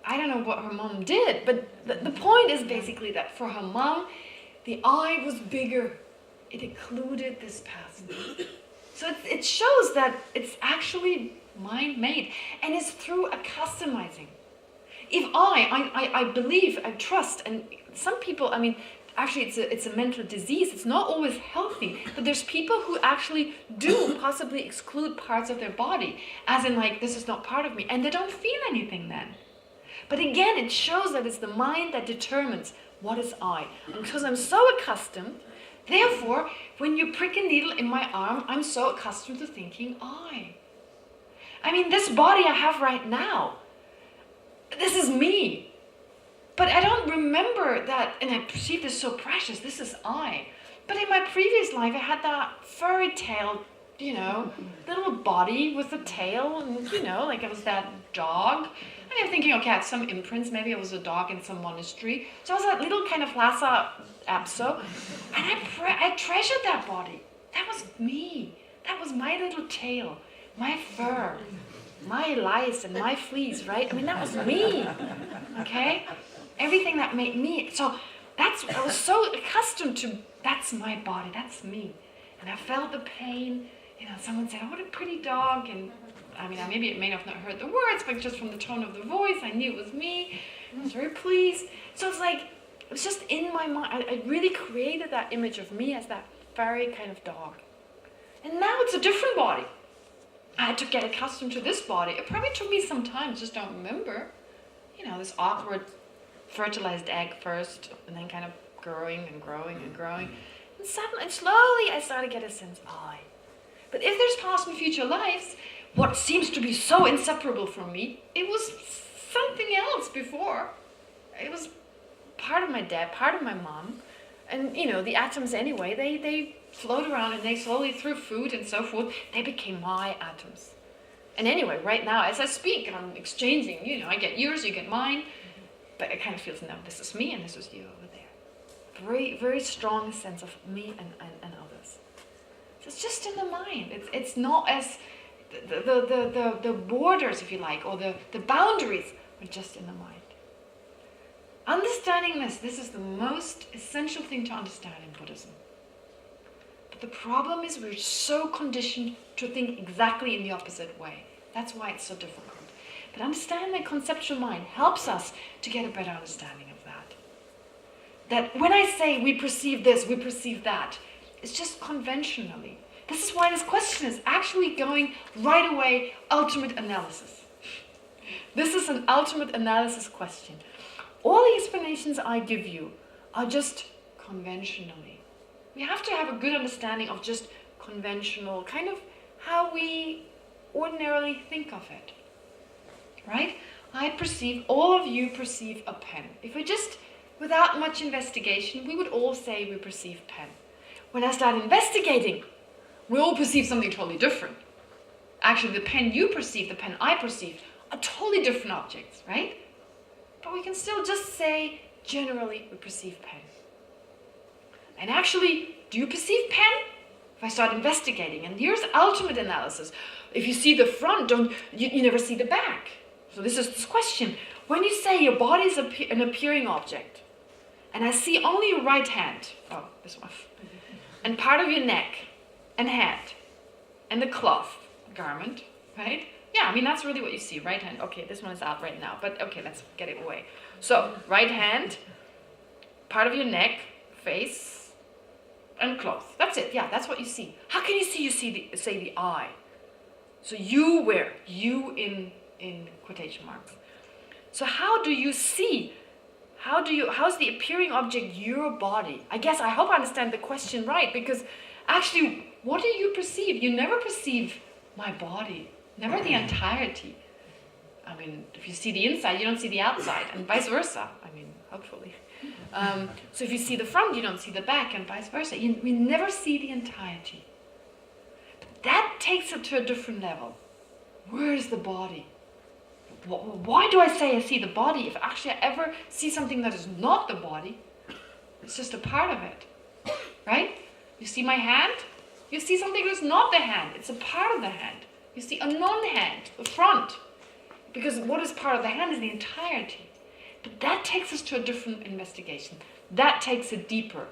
I don't know what her mom did, but the point is basically that for her mom, the I was bigger. It included this person. So it shows that it's actually mind-made, and it's through a customizing. If I believe, I trust, and some people, I mean, actually it's a mental disease, it's not always healthy, but there's people who actually do possibly exclude parts of their body, as in like, this is not part of me, and they don't feel anything then. But again, it shows that it's the mind that determines what is I. And because I'm so accustomed, therefore, when you prick a needle in my arm, I'm so accustomed to thinking I. I mean, this body I have right now, this is me. But I don't remember that, and I perceive this so precious, this is I. But in my previous life, I had that furry tail, little body with a tail, and, like I was that dog. And I'm thinking, okay, I had some imprints, maybe I was a dog in some monastery. So I was that little kind of Lhasa Apso, and I treasured that body. That was me. That was my little tail, my fur, my lice and my fleas, right? I mean, that was me, okay? Everything that made me. So I was so accustomed to, that's my body, that's me. And I felt the pain. Someone said, oh, what a pretty dog. And I mean, maybe it may have not heard the words, but just from the tone of the voice, I knew it was me. I was very pleased. So it's like, it was just in my mind. I really created that image of me as that furry kind of dog. And now it's a different body. I had to get accustomed to this body. It probably took me some time, just don't remember. This awkward fertilized egg first, and then kind of growing and growing and growing. And suddenly, and slowly, I started to get a sense, I. But if there's past and future lives, what seems to be so inseparable from me, it was something else before. It was part of my dad, part of my mom. And, the atoms anyway, they float around and they slowly, through food and so forth, they became my atoms. And anyway, right now, as I speak, I'm exchanging, I get yours, you get mine. But it kind of feels, no, this is me and this is you over there. Very, very strong sense of me and others. So it's just in the mind. It's not as the borders, if you like, or the boundaries are just in the mind. Understanding this is the most essential thing to understand in Buddhism. But the problem is we're so conditioned to think exactly in the opposite way. That's why it's so difficult. But understanding the conceptual mind helps us to get a better understanding of that. That when I say we perceive this, we perceive that, it's just conventionally. This is why this question is actually going right away, ultimate analysis. This is an ultimate analysis question. All the explanations I give you are just conventionally. We have to have a good understanding of just conventional, kind of how we ordinarily think of it. Right? All of you perceive a pen. If we just, without much investigation, we would all say we perceive pen. When I start investigating, we all perceive something totally different. Actually, the pen you perceive, the pen I perceive, are totally different objects, right? But we can still just say, generally, we perceive pen. And actually, do you perceive pen? If I start investigating, and here's ultimate analysis. If you see the front, you never see the back. So this is this question. when you say your body is an appearing object, and I see only your right hand, oh, this one, and part of your neck, and head, and the cloth garment, right? Yeah, I mean, that's really what you see, right hand. Okay, this one is out right now, but okay, let's get it away. So, right hand, part of your neck, face, and cloth. That's it, yeah, that's what you see. How can you see? You see the eye. So you in quotation marks. So how do you see? How's the appearing object your body? I hope I understand the question right, because actually, what do you perceive? You never perceive my body, never the entirety. I mean, if you see the inside, you don't see the outside, and vice versa. I mean, hopefully. So if you see the front, you don't see the back, and vice versa. We never see the entirety. But that takes it to a different level. Where is the body? Why do I say I see the body if actually I ever see something that is not the body? It's just a part of it, right? You see my hand? You see something that's not the hand. It's a part of the hand. You see a non-hand, the front. Because what is part of the hand is the entirety. But that takes us to a different investigation. That takes it deeper.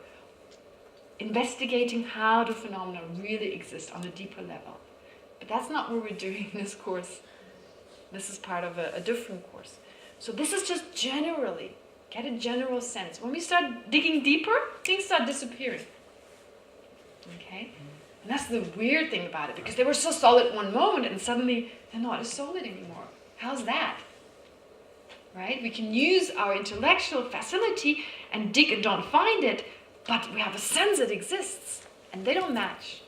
Investigating how the phenomena really exist on a deeper level. But that's not what we're doing in this course. This is part of a different course. So this is just generally, get a general sense. When we start digging deeper, things start disappearing. Okay? And that's the weird thing about it, because they were so solid one moment and suddenly they're not as solid anymore. How's that? Right? We can use our intellectual facility and dig and don't find it, but we have a sense it exists, and they don't match.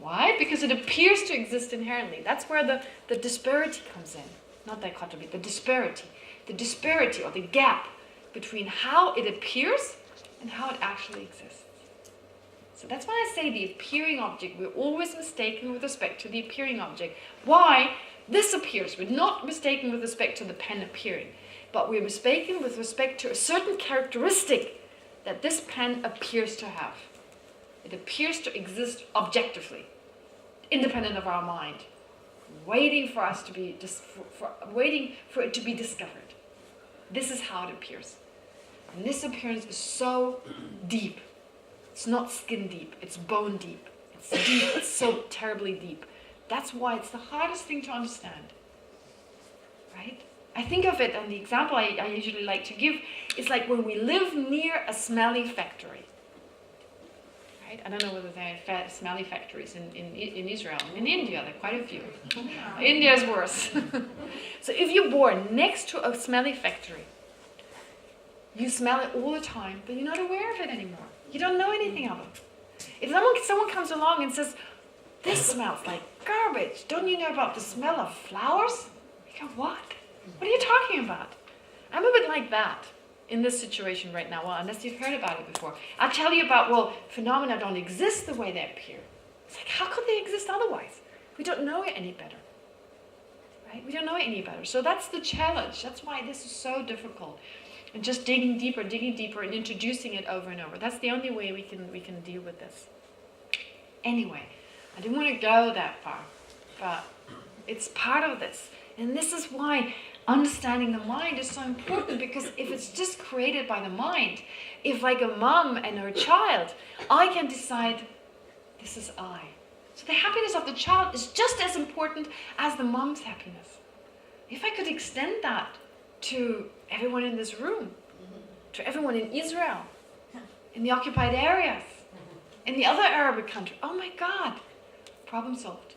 Why? Because it appears to exist inherently. That's where the disparity comes in. Not dichotomy, the disparity. The disparity or the gap between how it appears and how it actually exists. So that's why I say the appearing object, we're always mistaken with respect to the appearing object. Why? This appears. We're not mistaken with respect to the pen appearing, but we're mistaken with respect to a certain characteristic that this pen appears to have. It appears to exist objectively, independent of our mind, waiting for us to be waiting for it to be discovered. This is how it appears, and this appearance is so deep. It's not skin deep. It's bone deep. It's deep. It's so terribly deep. That's why it's the hardest thing to understand. Right? I think of it, and the example I usually like to give is like when we live near a smelly factory. Right? I don't know whether there are smelly factories in Israel. In India, there are quite a few. India is worse. So if you're born next to a smelly factory, you smell it all the time, but you're not aware of it anymore. You don't know anything of it. If someone comes along and says, "This smells like garbage. Don't you know about the smell of flowers?" You go, "What? What are you talking about?" I'm a bit like that in this situation right now. Well, unless you've heard about it before. I'll tell you about, phenomena don't exist the way they appear. It's like, how could they exist otherwise? We don't know it any better. Right? We don't know it any better. So that's the challenge. That's why this is so difficult. And just digging deeper and introducing it over and over. That's the only way we can deal with this. Anyway, I didn't want to go that far, but it's part of this. And this is why understanding the mind is so important, because if it's just created by the mind, if like a mom and her child, I can decide, this is I. So the happiness of the child is just as important as the mom's happiness. If I could extend that to everyone in this room, to everyone in Israel, in the occupied areas, in the other Arabic countries, oh my God, problem solved.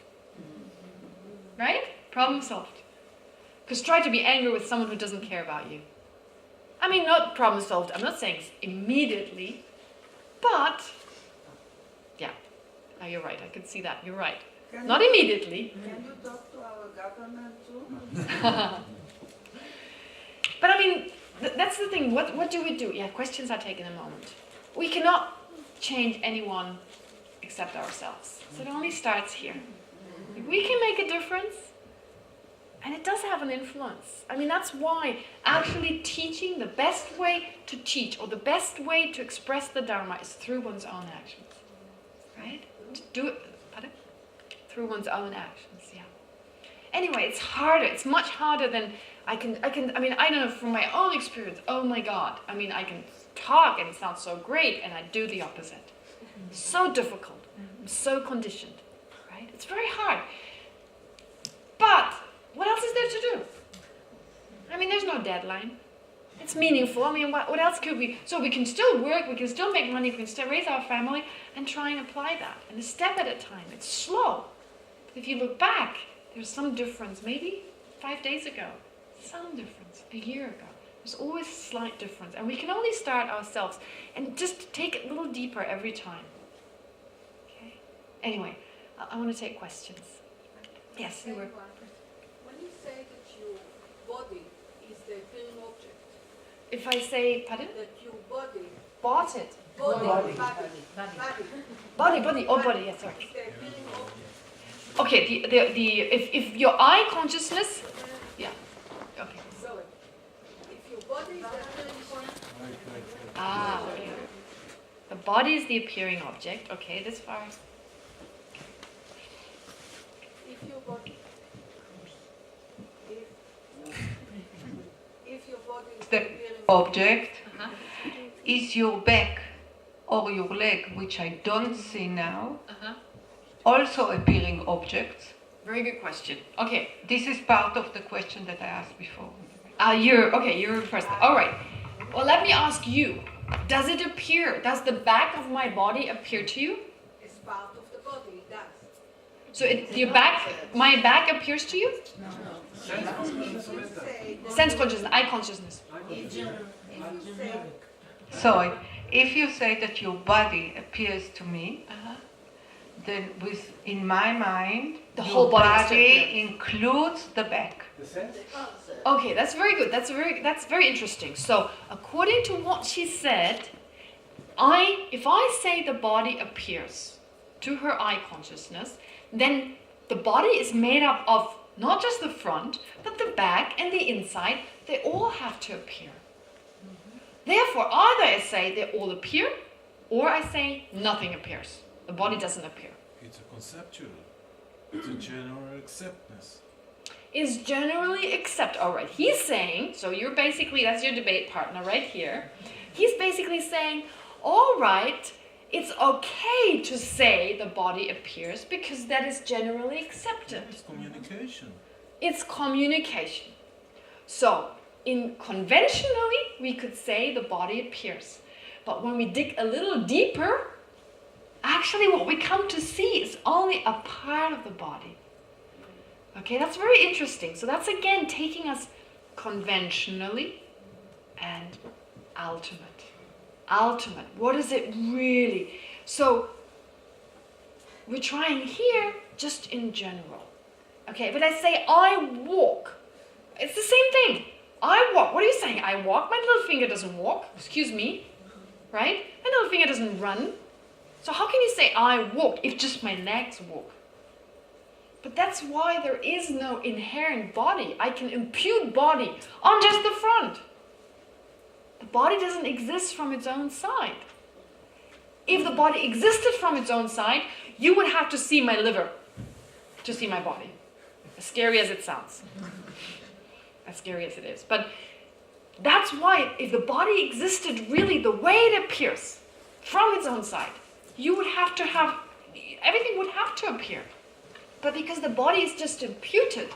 Right? Problem solved. Because try to be angry with someone who doesn't care about you. I mean, not problem solved. I'm not saying immediately, but yeah. Oh, you're right. I could see that. You're right. Not immediately. Can you talk to our government too? But I mean, that's the thing. What do we do? Yeah, questions are taken in a moment. We cannot change anyone except ourselves. So it only starts here. We can make a difference. And it does have an influence. I mean, that's why actually teaching, the best way to teach, or the best way to express the Dharma, is through one's own actions. Right? To do it, pardon? Through one's own actions, yeah. Anyway, it's harder. It's much harder than I mean, I don't know, from my own experience, oh my God. I mean, I can talk and it sounds so great and I do the opposite. So difficult. I'm so conditioned, right? It's very hard. But what else is there to do? I mean, there's no deadline. It's meaningful. I mean, what else could we... So we can still work, we can still make money, we can still raise our family and try and apply that. And a step at a time. It's slow. But if you look back, there's some difference. Maybe 5 days ago. Some difference. A year ago. There's always a slight difference. And we can only start ourselves and just take it a little deeper every time. Okay? Anyway, I want to take questions. Yes, you were... When you say that your body is the appearing object, If I say, pardon? that your body, Bought it. body, Body. Oh, body, yes, sorry. is the appearing object. Okay, if your eye consciousness... Yeah, okay. Sorry. If your body is the appearing object, Okay. The body is the appearing object. Okay, this far. if your body, if your body is the The appearing object Uh-huh. is your back or your leg, which I don't see now, Uh-huh. also appearing objects. Very good question. Okay. This is part of the question that I asked before. You're first. All right. Well, let me ask you. Does it appear? Does the back of my body appear to you? is part of the body, it does. So my back appears to you? If you say that Sense consciousness, eye consciousness. if you say Sorry, if you say that your body appears to me, Uh-huh. then in my mind, The your whole body is to body appear. includes the back. Okay, that's very good. That's very interesting. So, according to what she said, if I say the body appears to her eye consciousness, then the body is made up of not just the front, but the back and the inside. They all have to appear. Therefore, either I say they all appear, or I say nothing appears. The body doesn't appear. It's a conceptual. It's a general acceptance. Is generally accept. All right, he's saying, so you're basically, that's your debate partner right here. He's basically saying, all right, it's okay to say the body appears because that is generally accepted. It's communication. It's communication. So, conventionally, we could say the body appears. But when we dig a little deeper, actually what we come to see is only a part of the body. Okay, that's very interesting. So that's again taking us conventionally and ultimate. Ultimate. What is it really? So we're trying here just in general. Okay, but I say I walk. It's the same thing. I walk. What are you saying? I walk? My little finger doesn't walk. Excuse me. Right? My little finger doesn't run. So how can you say I walk if just my legs walk? But that's why there is no inherent body. I can impute body on just the front. The body doesn't exist from its own side. If the body existed from its own side, you would have to see my liver to see my body. As scary as it sounds. As scary as it is. But that's why if the body existed really the way it appears from its own side, you would have to have, everything would have to appear. But because the body is just imputed,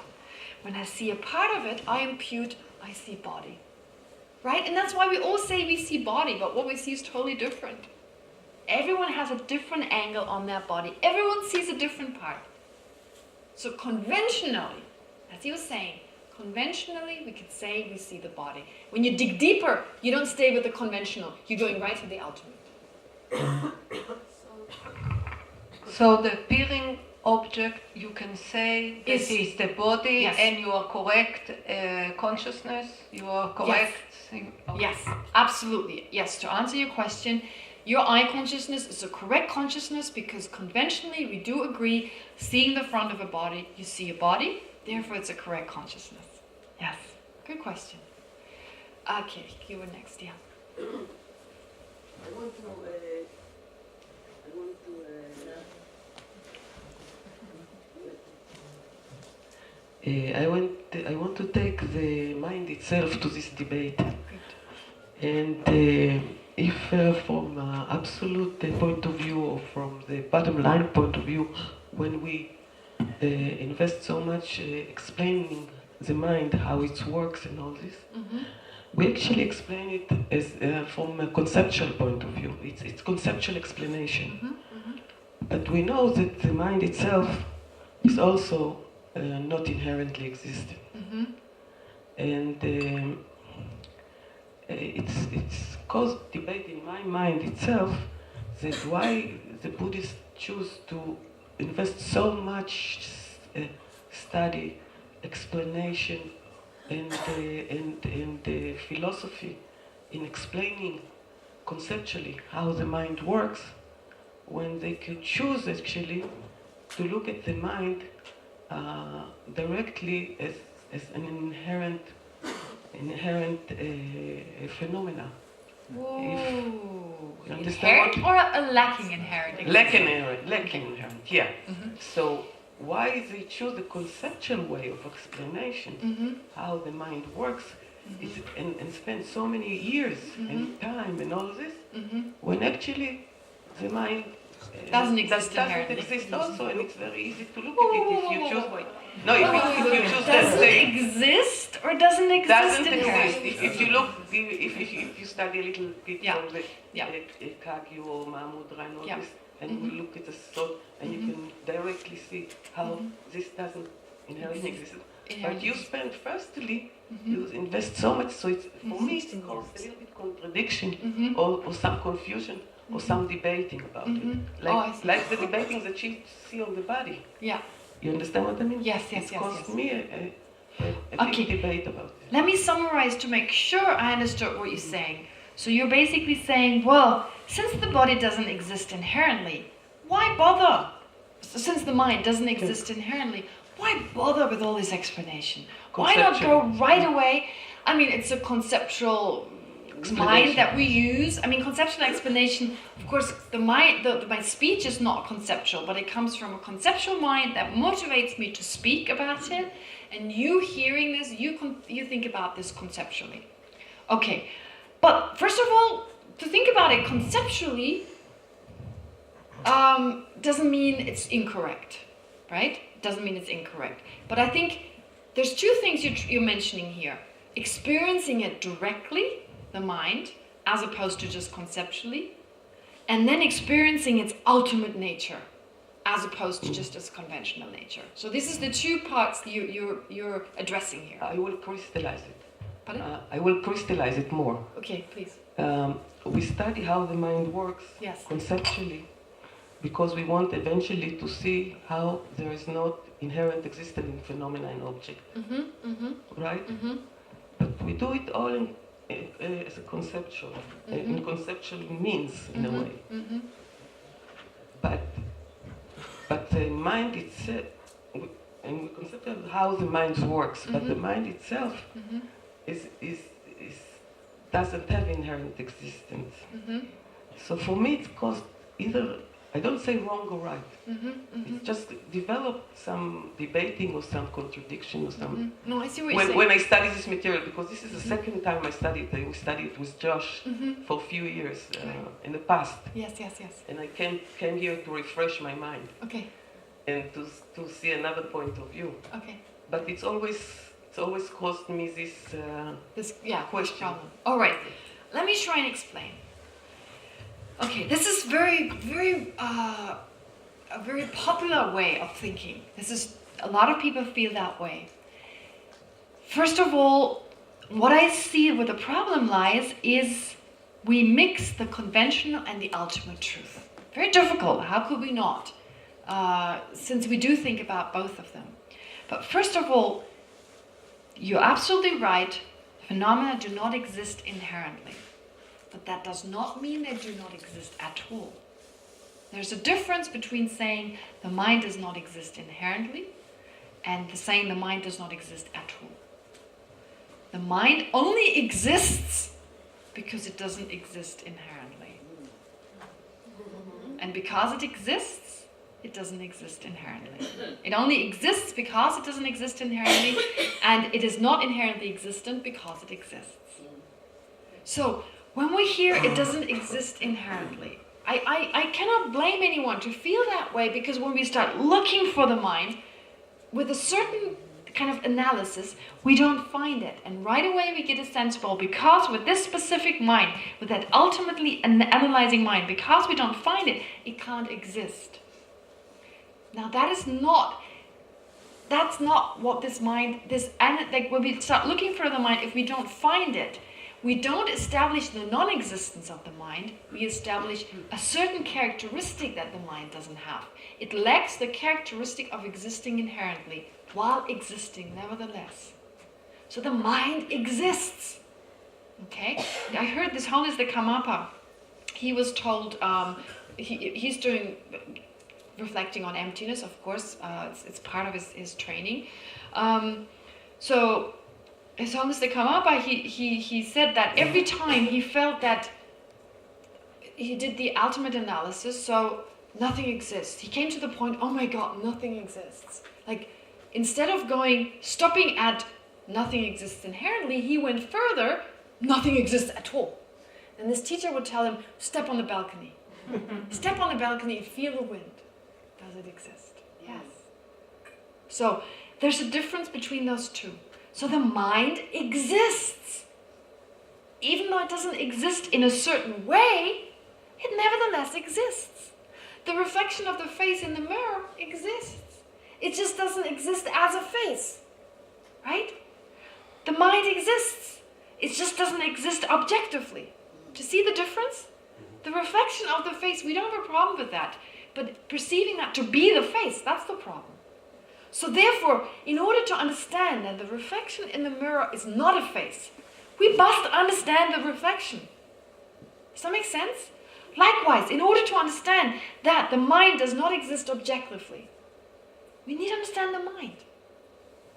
when I see a part of it, I impute, I see body. Right? And that's why we all say we see body, but what we see is totally different. Everyone has a different angle on their body. Everyone sees a different part. So conventionally, as he was saying, conventionally we could say we see the body. When you dig deeper, you don't stay with the conventional. You're going right to the ultimate. So the appearing object, you can say this is the body, Yes. and you are correct consciousness, you are correct. Okay. Yes, absolutely. Yes, to answer your question, your eye consciousness is a correct consciousness because conventionally we do agree, seeing the front of a body, you see a body, therefore it's a correct consciousness. Yes, good question. Okay, you were next, yeah. I want to take the mind itself to this debate. And if from absolute point of view or from the bottom line point of view, when we invest so much explaining the mind, how it works and all this, we actually explain it as from a conceptual point of view. It's conceptual explanation. But we know that the mind itself is also not inherently existent. And it's caused debate in my mind itself that why the Buddhists choose to invest so much study, explanation, and philosophy in explaining conceptually how the mind works, when they could choose actually to look at the mind directly as an inherent phenomena. Whoa. You understand Inherent or a lacking inherent? Lacking inherent, yeah. So why they choose the conceptual way of explanation, how the mind works, and spend so many years and time and all this, when actually the mind doesn't exist also, and it's very easy to look at it if you choose. No, if you choose that doesn't thing. exist or doesn't exist Doesn't inherently? exist. If you look, if you study a little bit from the Yeah. Kagyu or Mahmud Ran, all Yeah. this, and you look at the thought, and you can directly see how this doesn't inherently exist. But you spend firstly, you invest so much, so it's for me it's caused a little bit contradiction or some confusion or some debating about it, like the debating that you see on the body. Yeah. You understand what I mean? Yes. It caused me a Okay. big debate about it. Let me summarize to make sure I understood what you're saying. So you're basically saying, well, since the body doesn't exist inherently, why bother? Since the mind doesn't exist inherently, why bother with all this explanation? Why not go right away? I mean, it's a conceptual mind that we use. I mean, conceptual explanation, of course, my speech is not conceptual, but it comes from a conceptual mind that motivates me to speak about it. And you hearing this, you think about this conceptually. Okay, but first of all, to think about it conceptually doesn't mean it's incorrect, right? Doesn't mean it's incorrect. But I think there's two things you're mentioning here. Experiencing it directly, the mind, as opposed to just conceptually, and then experiencing its ultimate nature, as opposed to just its conventional nature. So this is the two parts you're addressing here. I will crystallize it. Pardon? I will crystallize it more. Okay, please. We study how the mind works conceptually because we want eventually to see how there is not inherent existence in phenomena and object. Right? But we do it all as a conceptual, in conceptual means, in a way. But the mind itself, and we consider how the mind works, but the mind itself doesn't have inherent existence. So for me, it's caused either, I don't say wrong or right. It's just developed some debating or some contradiction or some. No, I see what you're saying. When I study this material, because this is the second time I studied it. We studied it with Josh for a few years in the past. Yes. And I came here to refresh my mind. Okay. And to see another point of view. Okay. But it's always caused me this question. Problem. All right. Let me try and explain. Okay, this is a very popular way of thinking. A lot of people feel that way. First of all, what I see where the problem lies is we mix the conventional and the ultimate truth. Very difficult. How could we not? Since we do think about both of them. But first of all, you're absolutely right. Phenomena do not exist inherently. But that does not mean they do not exist at all. There's a difference between saying the mind does not exist inherently and saying the mind does not exist at all. The mind only exists because it doesn't exist inherently. And because it exists, it doesn't exist inherently. It only exists because it doesn't exist inherently, and it is not inherently existent because it exists. So, when we hear it doesn't exist inherently, I cannot blame anyone to feel that way, because when we start looking for the mind with a certain kind of analysis, we don't find it. And right away we get a sense, well, because with this specific mind, with that ultimately analyzing mind, because we don't find it, it can't exist. Now that's not what this mind, like when we start looking for the mind, if we don't find it, we don't establish the non-existence of the mind, we establish a certain characteristic that the mind doesn't have. It lacks the characteristic of existing inherently, while existing nevertheless. So the mind exists. Okay? I heard this holiness the Karmapa. He was told, he's doing, reflecting on emptiness, of course, it's part of his training. So, His Holiness the Karmapa, he said that every time he felt that he did the ultimate analysis, so nothing exists. He came to the point, oh my God, nothing exists. Like, instead of stopping at nothing exists inherently, he went further, nothing exists at all. And this teacher would tell him, step on the balcony. Step on the balcony and feel the wind. Does it exist? Yes. So, there's a difference between those two. So the mind exists. Even though it doesn't exist in a certain way, it nevertheless exists. The reflection of the face in the mirror exists. It just doesn't exist as a face, right? The mind exists. It just doesn't exist objectively. Do you see the difference? The reflection of the face, we don't have a problem with that. But perceiving that to be the face, that's the problem. So therefore, in order to understand that the reflection in the mirror is not a face, we must understand the reflection. Does that make sense? Likewise, in order to understand that the mind does not exist objectively, we need to understand the mind.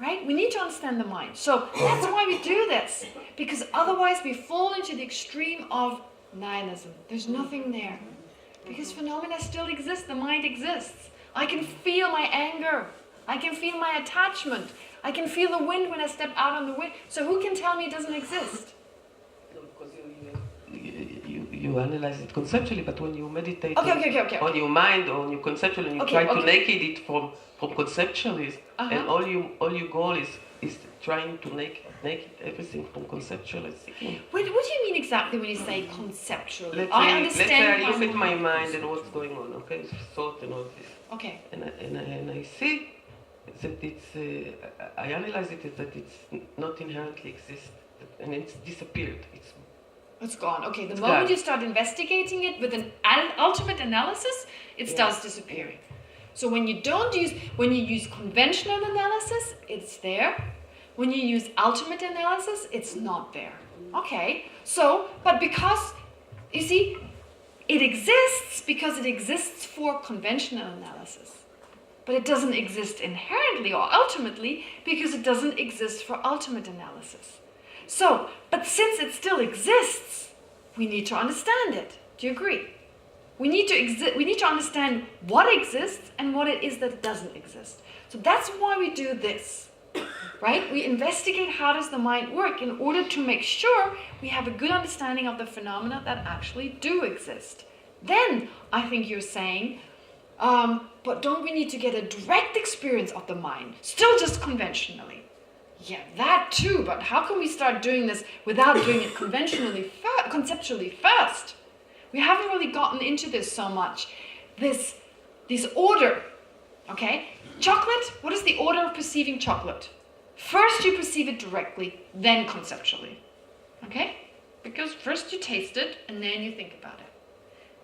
Right? We need to understand the mind. So that's why we do this. Because otherwise we fall into the extreme of nihilism. There's nothing there. Because phenomena still exist. The mind exists. I can feel my anger. I can feel my attachment. I can feel the wind when I step out on the wind. So who can tell me it doesn't exist? No, because you analyze it conceptually, but when you meditate Okay. on your mind or on your conceptual, and you try to naked it from conceptualism, and all your goal is trying to make everything from conceptualism. What do you mean exactly when you say conceptually? Let's say I look at my mind and what's going on, okay, thought and all this. Okay. And I see that it's, I analyze it that it's not inherently exists, and it's disappeared. It's gone. Okay, the moment you start investigating it with an ultimate analysis, it starts disappearing. So when you use conventional analysis, it's there. When you use ultimate analysis, it's not there. Okay, so, but because, you see, it exists because it exists for conventional analysis. But it doesn't exist inherently or ultimately because it doesn't exist for ultimate analysis. So, but since it still exists, we need to understand it. Do you agree? We need to understand what exists and what it is that doesn't exist. So that's why we do this, right? We investigate how does the mind work in order to make sure we have a good understanding of the phenomena that actually do exist. Then, I think you're saying, but don't we need to get a direct experience of the mind, still just conventionally? Yeah, that too, but how can we start doing this without doing it conceptually first? We haven't really gotten into this so much. This order, okay? Chocolate, what is the order of perceiving chocolate? First you perceive it directly, then conceptually, okay? Because first you taste it, and then you think about it.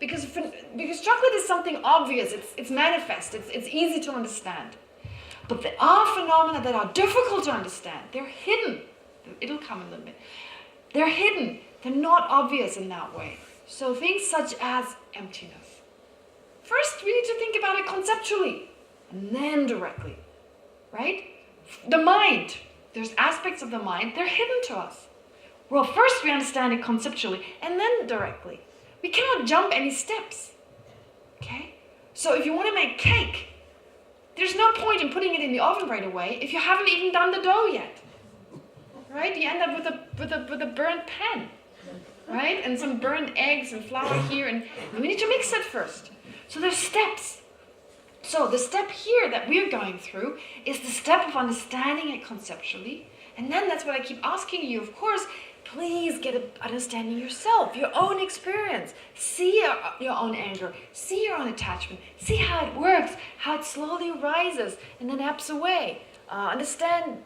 Because chocolate is something obvious, it's manifest, it's easy to understand. But there are phenomena that are difficult to understand. They're hidden. It'll come in a little bit. They're hidden. They're not obvious in that way. So things such as emptiness. First, we need to think about it conceptually, and then directly, right? The mind. There's aspects of the mind, they're hidden to us. Well, first we understand it conceptually, and then directly. We cannot jump any steps, okay? So if you want to make cake, there's no point in putting it in the oven right away if you haven't even done the dough yet. Right? You end up with a burnt pan. Right? And some burnt eggs and flour here, and we need to mix it first. So there's steps. So the step here that we're going through is the step of understanding it conceptually. And then that's what I keep asking you, of course, please get an understanding yourself, your own experience. See your own anger, see your own attachment, see how it works, how it slowly rises and then ebbs away. Understand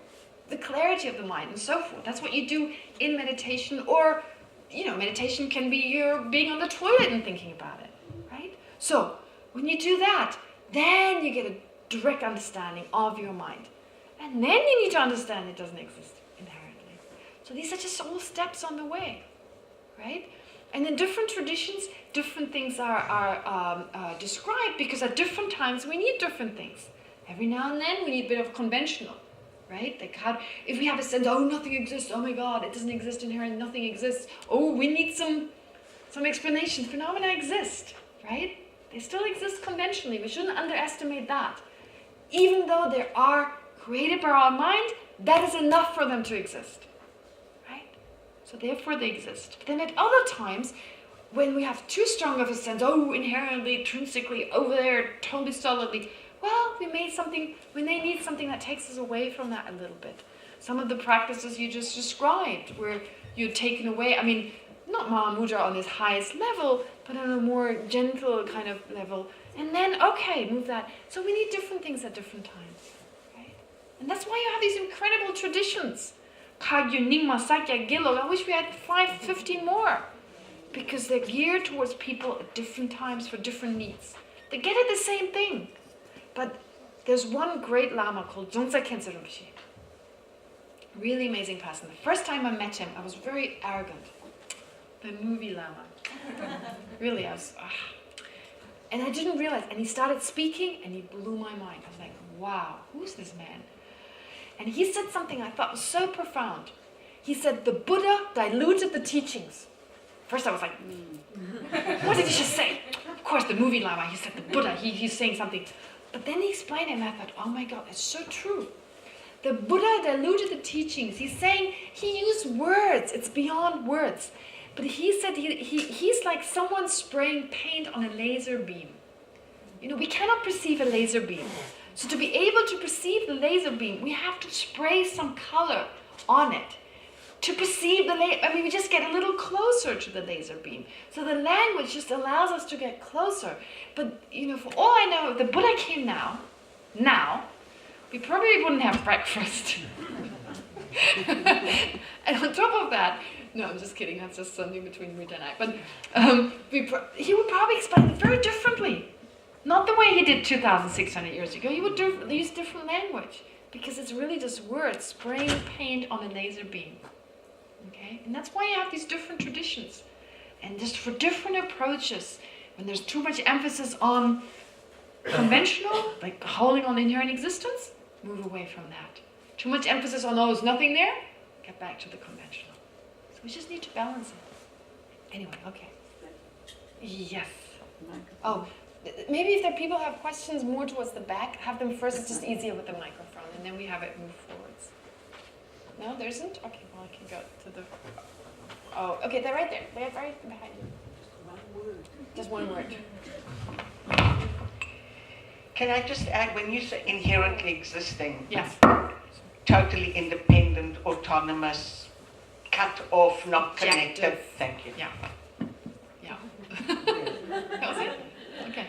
the clarity of the mind and so forth. That's what you do in meditation, or, meditation can be your being on the toilet and thinking about it, right? So when you do that, then you get a direct understanding of your mind. And then you need to understand it doesn't exist inherently. So these are just all steps on the way, right? And in different traditions, different things are described, because at different times we need different things. Every now and then we need a bit of conventional, right? Like if we have a sense, oh, nothing exists, oh my God, it doesn't exist inherently, nothing exists. Oh, we need some explanation. Phenomena exist, right? They still exist conventionally. We shouldn't underestimate that. Even though they are created by our mind, that is enough for them to exist, right? So therefore they exist. But then at other times, when we have too strong of a sense, oh, inherently, intrinsically, over there, totally solidly, well, we need something that takes us away from that a little bit. Some of the practices you just described, where you're taken away, not Mahamudra on his highest level, but on a more gentle kind of level. And then, okay, move that. So we need different things at different times, right? And that's why you have these incredible traditions. Kagyu, Nyingma, Sakya, Gilog. I wish we had 15 more. Because they're geared towards people at different times for different needs. They get at the same thing. But there's one great Lama called Dzongtsa Khyentse Rinpoche. Really amazing person. The first time I met him, I was very arrogant. The movie Lama. Really, I was... And I didn't realize. And he started speaking and he blew my mind. I was like, wow, who's this man? And he said something I thought was so profound. He said, the Buddha diluted the teachings. First I was like, what did he just say? Of course, the movie Lama, he said the Buddha, he's saying something. But then he explained it and I thought, oh my God, it's so true. The Buddha diluted the teachings. He's saying, he used words, it's beyond words. But he said he's like someone spraying paint on a laser beam. We cannot perceive a laser beam. So to be able to perceive the laser beam, we have to spray some color on it. To perceive we just get a little closer to the laser beam. So the language just allows us to get closer. But, for all I know, if the Buddha came now, we probably wouldn't have breakfast. And on top of that, no, I'm just kidding, that's just something between Рита and I. But he would probably explain it very differently. Not the way he did 2,600 years ago. He would use different language. Because it's really just words, spraying paint on a laser beam. Okay? And that's why you have these different traditions. And just for different approaches, when there's too much emphasis on conventional, like holding on inherent existence, move away from that. Too much emphasis on, there's nothing there, get back to the conventional. So we just need to balance it. Anyway, okay. Yes. Oh, maybe if there are people who have questions more towards the back, have them first. It's just easier with the microphone, and then we have it move forwards. No, there isn't? Okay, well, I can go to the... Oh, okay, they're right there. They're right behind you. Just one word. Can I just add, when you say inherently existing, Yes. totally independent, autonomous, cut off, not connected. Objective. Thank you. Yeah. That was it. Okay.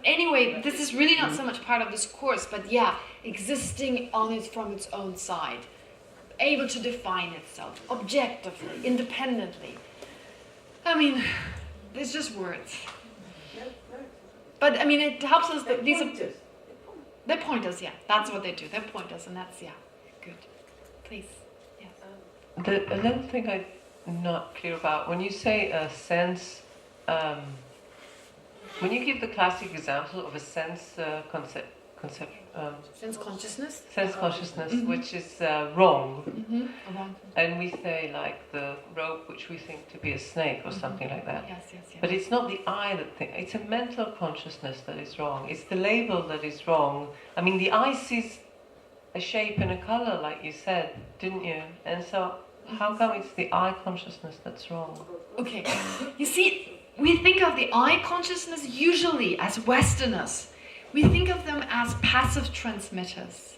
Anyway, this is really not so much part of this course, but yeah, existing from its own side, able to define itself, objectively, independently. There's just words. But it helps us that these are... They point us, yeah. That's what they do. They point us, and that's, yeah. Good. Please. Yes. Another thing I'm not clear about, when you say a sense, when you give the classic example of a sense Sense consciousness. sense consciousness, which is wrong. Wrong. And we say like the rope which we think to be a snake or something like that. Yes, yes, yes. But it's not the I that thinks, it's a mental consciousness that is wrong. It's the label that is wrong. I mean, the I sees a shape and a color, like you said, didn't you? And so, how come it's the I consciousness that's wrong? Okay, you see, we think of the I consciousness usually as Westerners. We think of them as passive transmitters,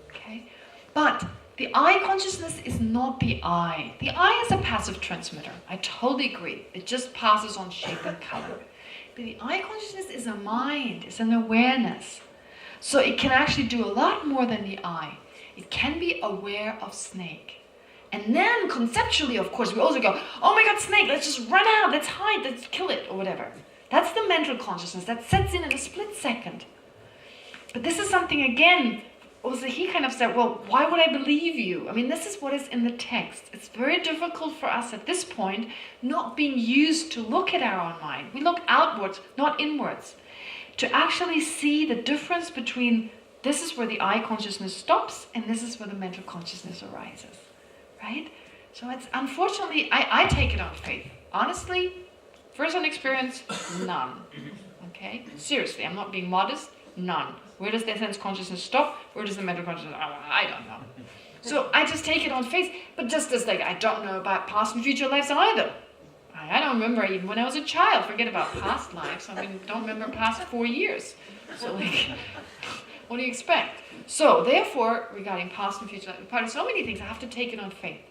okay? But the I consciousness is not the I. The I is a passive transmitter. I totally agree. It just passes on shape and color. But the I consciousness is a mind, it's an awareness. So it can actually do a lot more than the I. It can be aware of snake. And then conceptually, of course, we also go, oh my God, snake, let's just run out, let's hide, let's kill it, or whatever. That's the mental consciousness that sets in a split second. But this is something, again, also he kind of said, well, why would I believe you? I mean, this is what is in the text. It's very difficult for us at this point, not being used to look at our own mind. We look outwards, not inwards. To actually see the difference between this is where the I consciousness stops and this is where the mental consciousness arises. Right? So it's, unfortunately, I take it on faith. Honestly, first-hand experience, none. Okay? Seriously, I'm not being modest, none. Where does the sense consciousness stop? Where does the mental consciousness, I don't know. So I just take it on faith, but just as like I don't know about past and future lives either. I don't remember even when I was a child, forget about past lives, I mean, don't remember past 4 years. So like, what do you expect? So therefore, regarding past and future life, part of so many things, I have to take it on faith.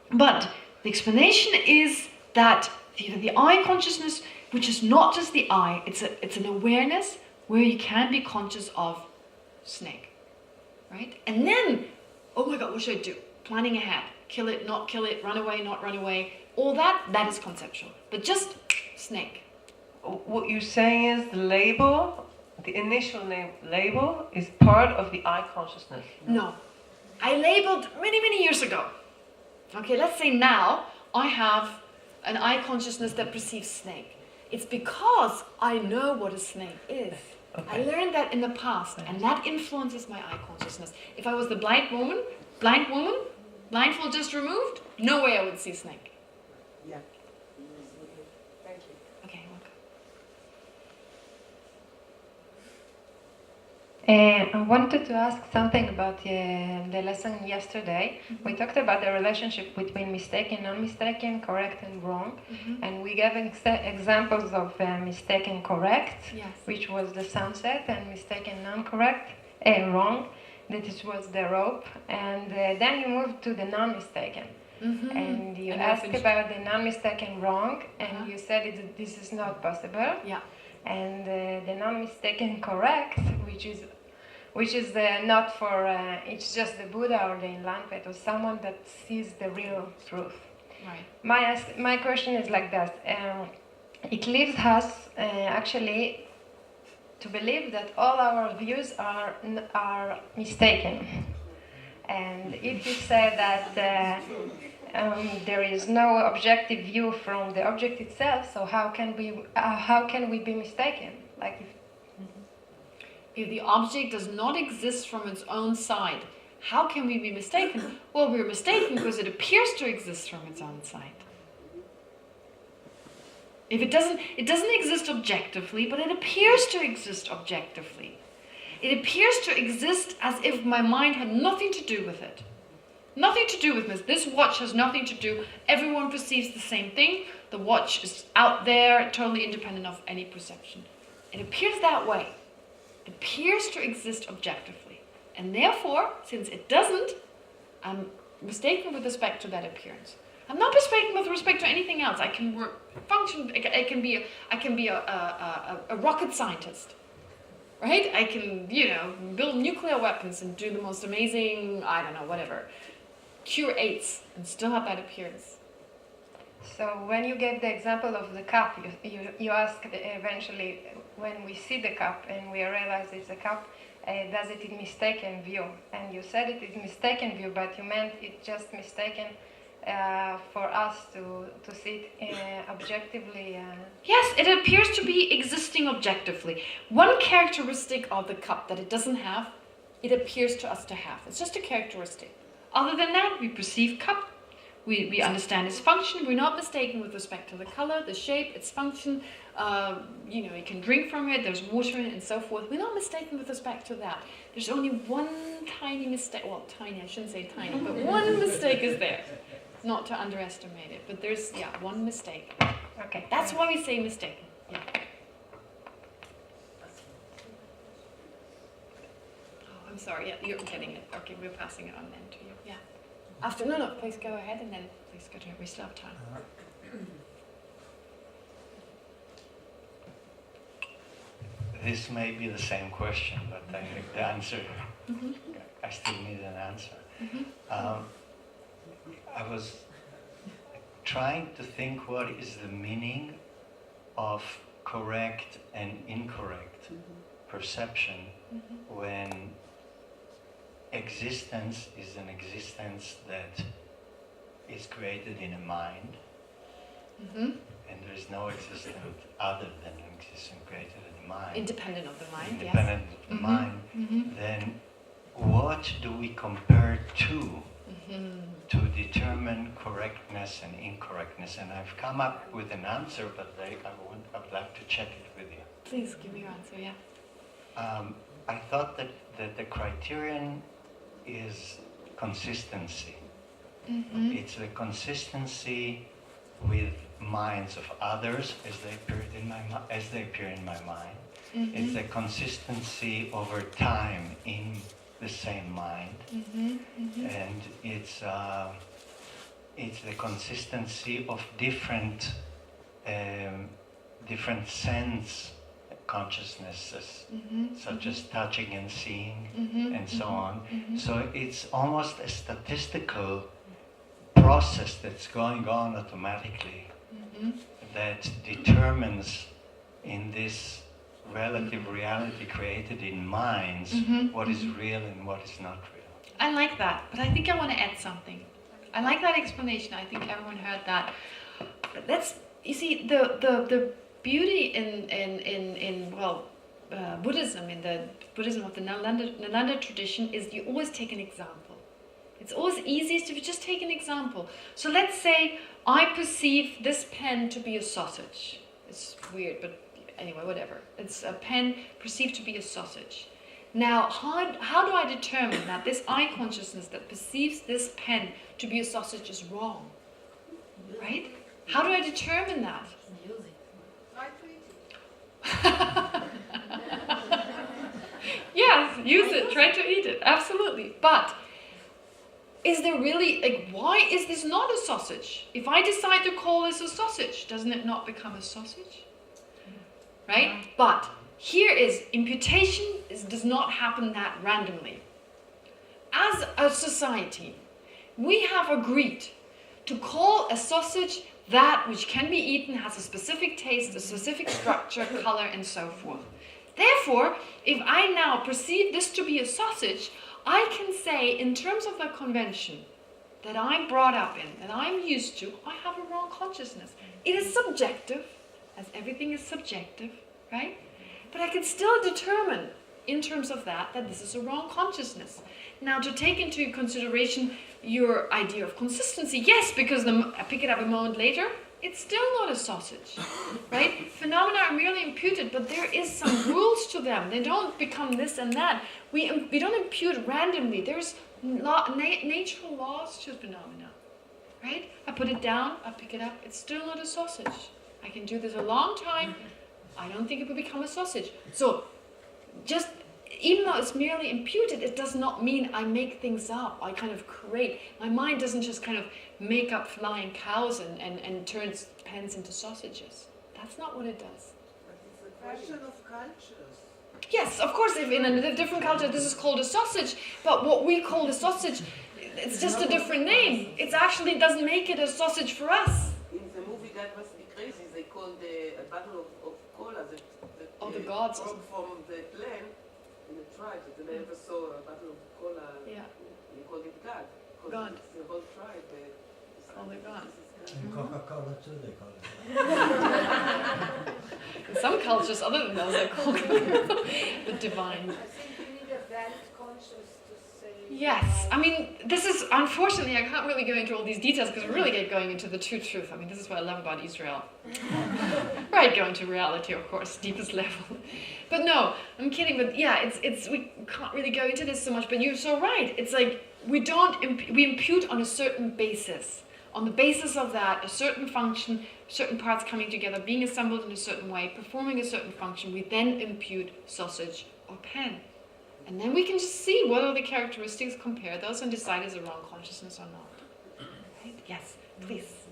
But the explanation is that the I consciousness, which is not just the I, it's an awareness where you can be conscious of snake, right? And then, oh my God, what should I do? Planning ahead, kill it, not kill it, run away, not run away, all that is conceptual. But just snake. What you're saying is the label, the initial name label, is part of the I consciousness. No. I labeled many, many years ago. Okay, let's say now I have an I consciousness that perceives snake. It's because I know what a snake is. Okay. I learned that in the past, and that influences my I consciousness. If I was the blind woman, blindfold just removed, no way I would see snake. Yeah. Thank you. Okay, welcome. I wanted to ask something about the lesson yesterday. We talked about the relationship between mistaken, non-mistaken, correct and wrong. And we gave examples of mistaken correct, yes, which was the sunset, and mistaken non-correct, wrong, that it was the rope. And then you moved to the non-mistaken. And you asked about the non-mistaken wrong, and you said this is not possible. Yeah. And the non-mistaken correct, which is not for, it's just the Buddha or the Enlightenment or someone that sees the real truth. Right. My question is like that. It leaves us actually to believe that all our views are mistaken. And if you say that there is no objective view from the object itself, so how can we be mistaken? Like if the object does not exist from its own side, how can we be mistaken? Well, we're mistaken because it appears to exist from its own side. If it doesn't exist objectively, but it appears to exist objectively. It appears to exist as if my mind had nothing to do with it. Nothing to do with this. This watch has nothing to do. Everyone perceives the same thing. The watch is out there, totally independent of any perception. It appears that way. It appears to exist objectively. And therefore, since it doesn't, I'm mistaken with respect to that appearance. I'm not mistaken with respect to anything else. I can function. I can be a rocket scientist. Right? I can, build nuclear weapons and do the most amazing, I don't know, whatever, cure AIDS and still have that appearance. So when you gave the example of the cup, you asked eventually, when we see the cup and we realize it's a cup, does it in mistaken view? And you said it is mistaken view, but you meant it's just mistaken for us to see it objectively. Yes, it appears to be existing objectively. One characteristic of the cup that it doesn't have, it appears to us to have. It's just a characteristic. Other than that, we perceive cup. We understand its function. We're not mistaken with respect to the color, the shape, its function. You can drink from it. There's water in it, and so forth. We're not mistaken with respect to that. There's only one tiny mistake. Well, tiny. I shouldn't say tiny, but one mistake is there. Not to underestimate it, but there's one mistake. Okay. That's why we say mistaken. Yeah. Oh, I'm sorry. Yeah, you're getting it. Okay, we're passing it on then to you. Yeah. After, no, please go ahead and then please go to it. We still have time. This may be the same question, but I think the answer, I still need an answer. I was trying to think what is the meaning of correct and incorrect perception when existence is an existence that is created in a mind, and there is no existence other than an existence created in the mind. Independent of the mind, Independent of the mind, then what do we compare to determine correctness and incorrectness? And I've come up with an answer, but I would like to check it with you. Please give me your answer, yeah. I thought that the criterion is consistency. It's the consistency with minds of others as they appear in my mind. It's the consistency over time in the same mind, and it's the consistency of different sense consciousnesses, such as touching and seeing, and so on. So it's almost a statistical process that's going on automatically that determines in this relative reality created in minds what is real and what is not real. I like that, but I think I want to add something. I like that explanation. I think everyone heard that. But you see, the beauty in Buddhism, in the Buddhism of the Nalanda tradition, is you always take an example. It's always easiest if you just take an example. So let's say I perceive this pen to be a sausage. It's weird, but anyway, whatever. It's a pen perceived to be a sausage. Now, how do I determine that this eye consciousness that perceives this pen to be a sausage is wrong? Right? How do I determine that? Try to eat it. Yes, use it. Try to eat it. Absolutely. But is there really, why is this not a sausage? If I decide to call this a sausage, doesn't it not become a sausage? Right? But here is, imputation does not happen that randomly. As a society, we have agreed to call a sausage that which can be eaten, has a specific taste, a specific structure, color, and so forth. Therefore, if I now perceive this to be a sausage, I can say, in terms of the convention that I'm brought up in, that I'm used to, I have a wrong consciousness. It is subjective, as everything is subjective, right? But I can still determine, in terms of that this is a wrong consciousness. Now, to take into consideration your idea of consistency, yes, because I pick it up a moment later, it's still not a sausage, right? Phenomena are merely imputed, but there is some rules to them. They don't become this and that. We don't impute randomly. There's natural laws to phenomena, right? I put it down, I pick it up, it's still not a sausage. I can do this a long time. I don't think it will become a sausage. So, just even though it's merely imputed, it does not mean I make things up. I kind of create. My mind doesn't just kind of make up flying cows and turns pens into sausages. That's not what it does. But it's a question of cultures. Yes, of course, if in a different culture this is called a sausage, but what we call a sausage, it's just a different name. It actually doesn't make it a sausage for us. In the movie That Must Be Crazy, they called the Battle of Cola, the gods. From the clan, in the tribe, that they never saw a Battle of Cola. Yeah. You called it God. God. It's the whole tribe. This Oh my God. In Coca-Cola too, they call it. In some cultures, other than those, they call it the divine. I think you need a valid conscience to say. Yes, I mean, this is, unfortunately, I can't really go into all these details because we really get going into the true truth. I mean, this is what I love about Israel. Right, going to reality, of course, deepest level. But no, I'm kidding, but yeah, we can't really go into this so much, but you're so right. It's like, we impute on a certain basis. On the basis of that, a certain function, certain parts coming together, being assembled in a certain way, performing a certain function, we then impute sausage or pen. And then we can just see what are the characteristics, compare those, and decide is it wrong consciousness or not. Right? Yes, please.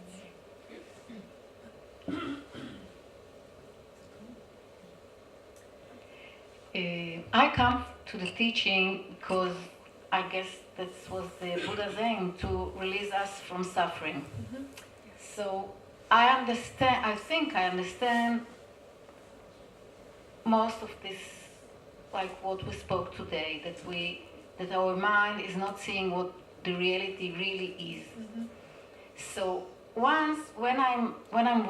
I come to the teaching because I guess that was the Buddha's aim, to release us from suffering. Mm-hmm. So I think I understand most of this, like what we spoke today, that our mind is not seeing what the reality really is. Mm-hmm. So once when I'm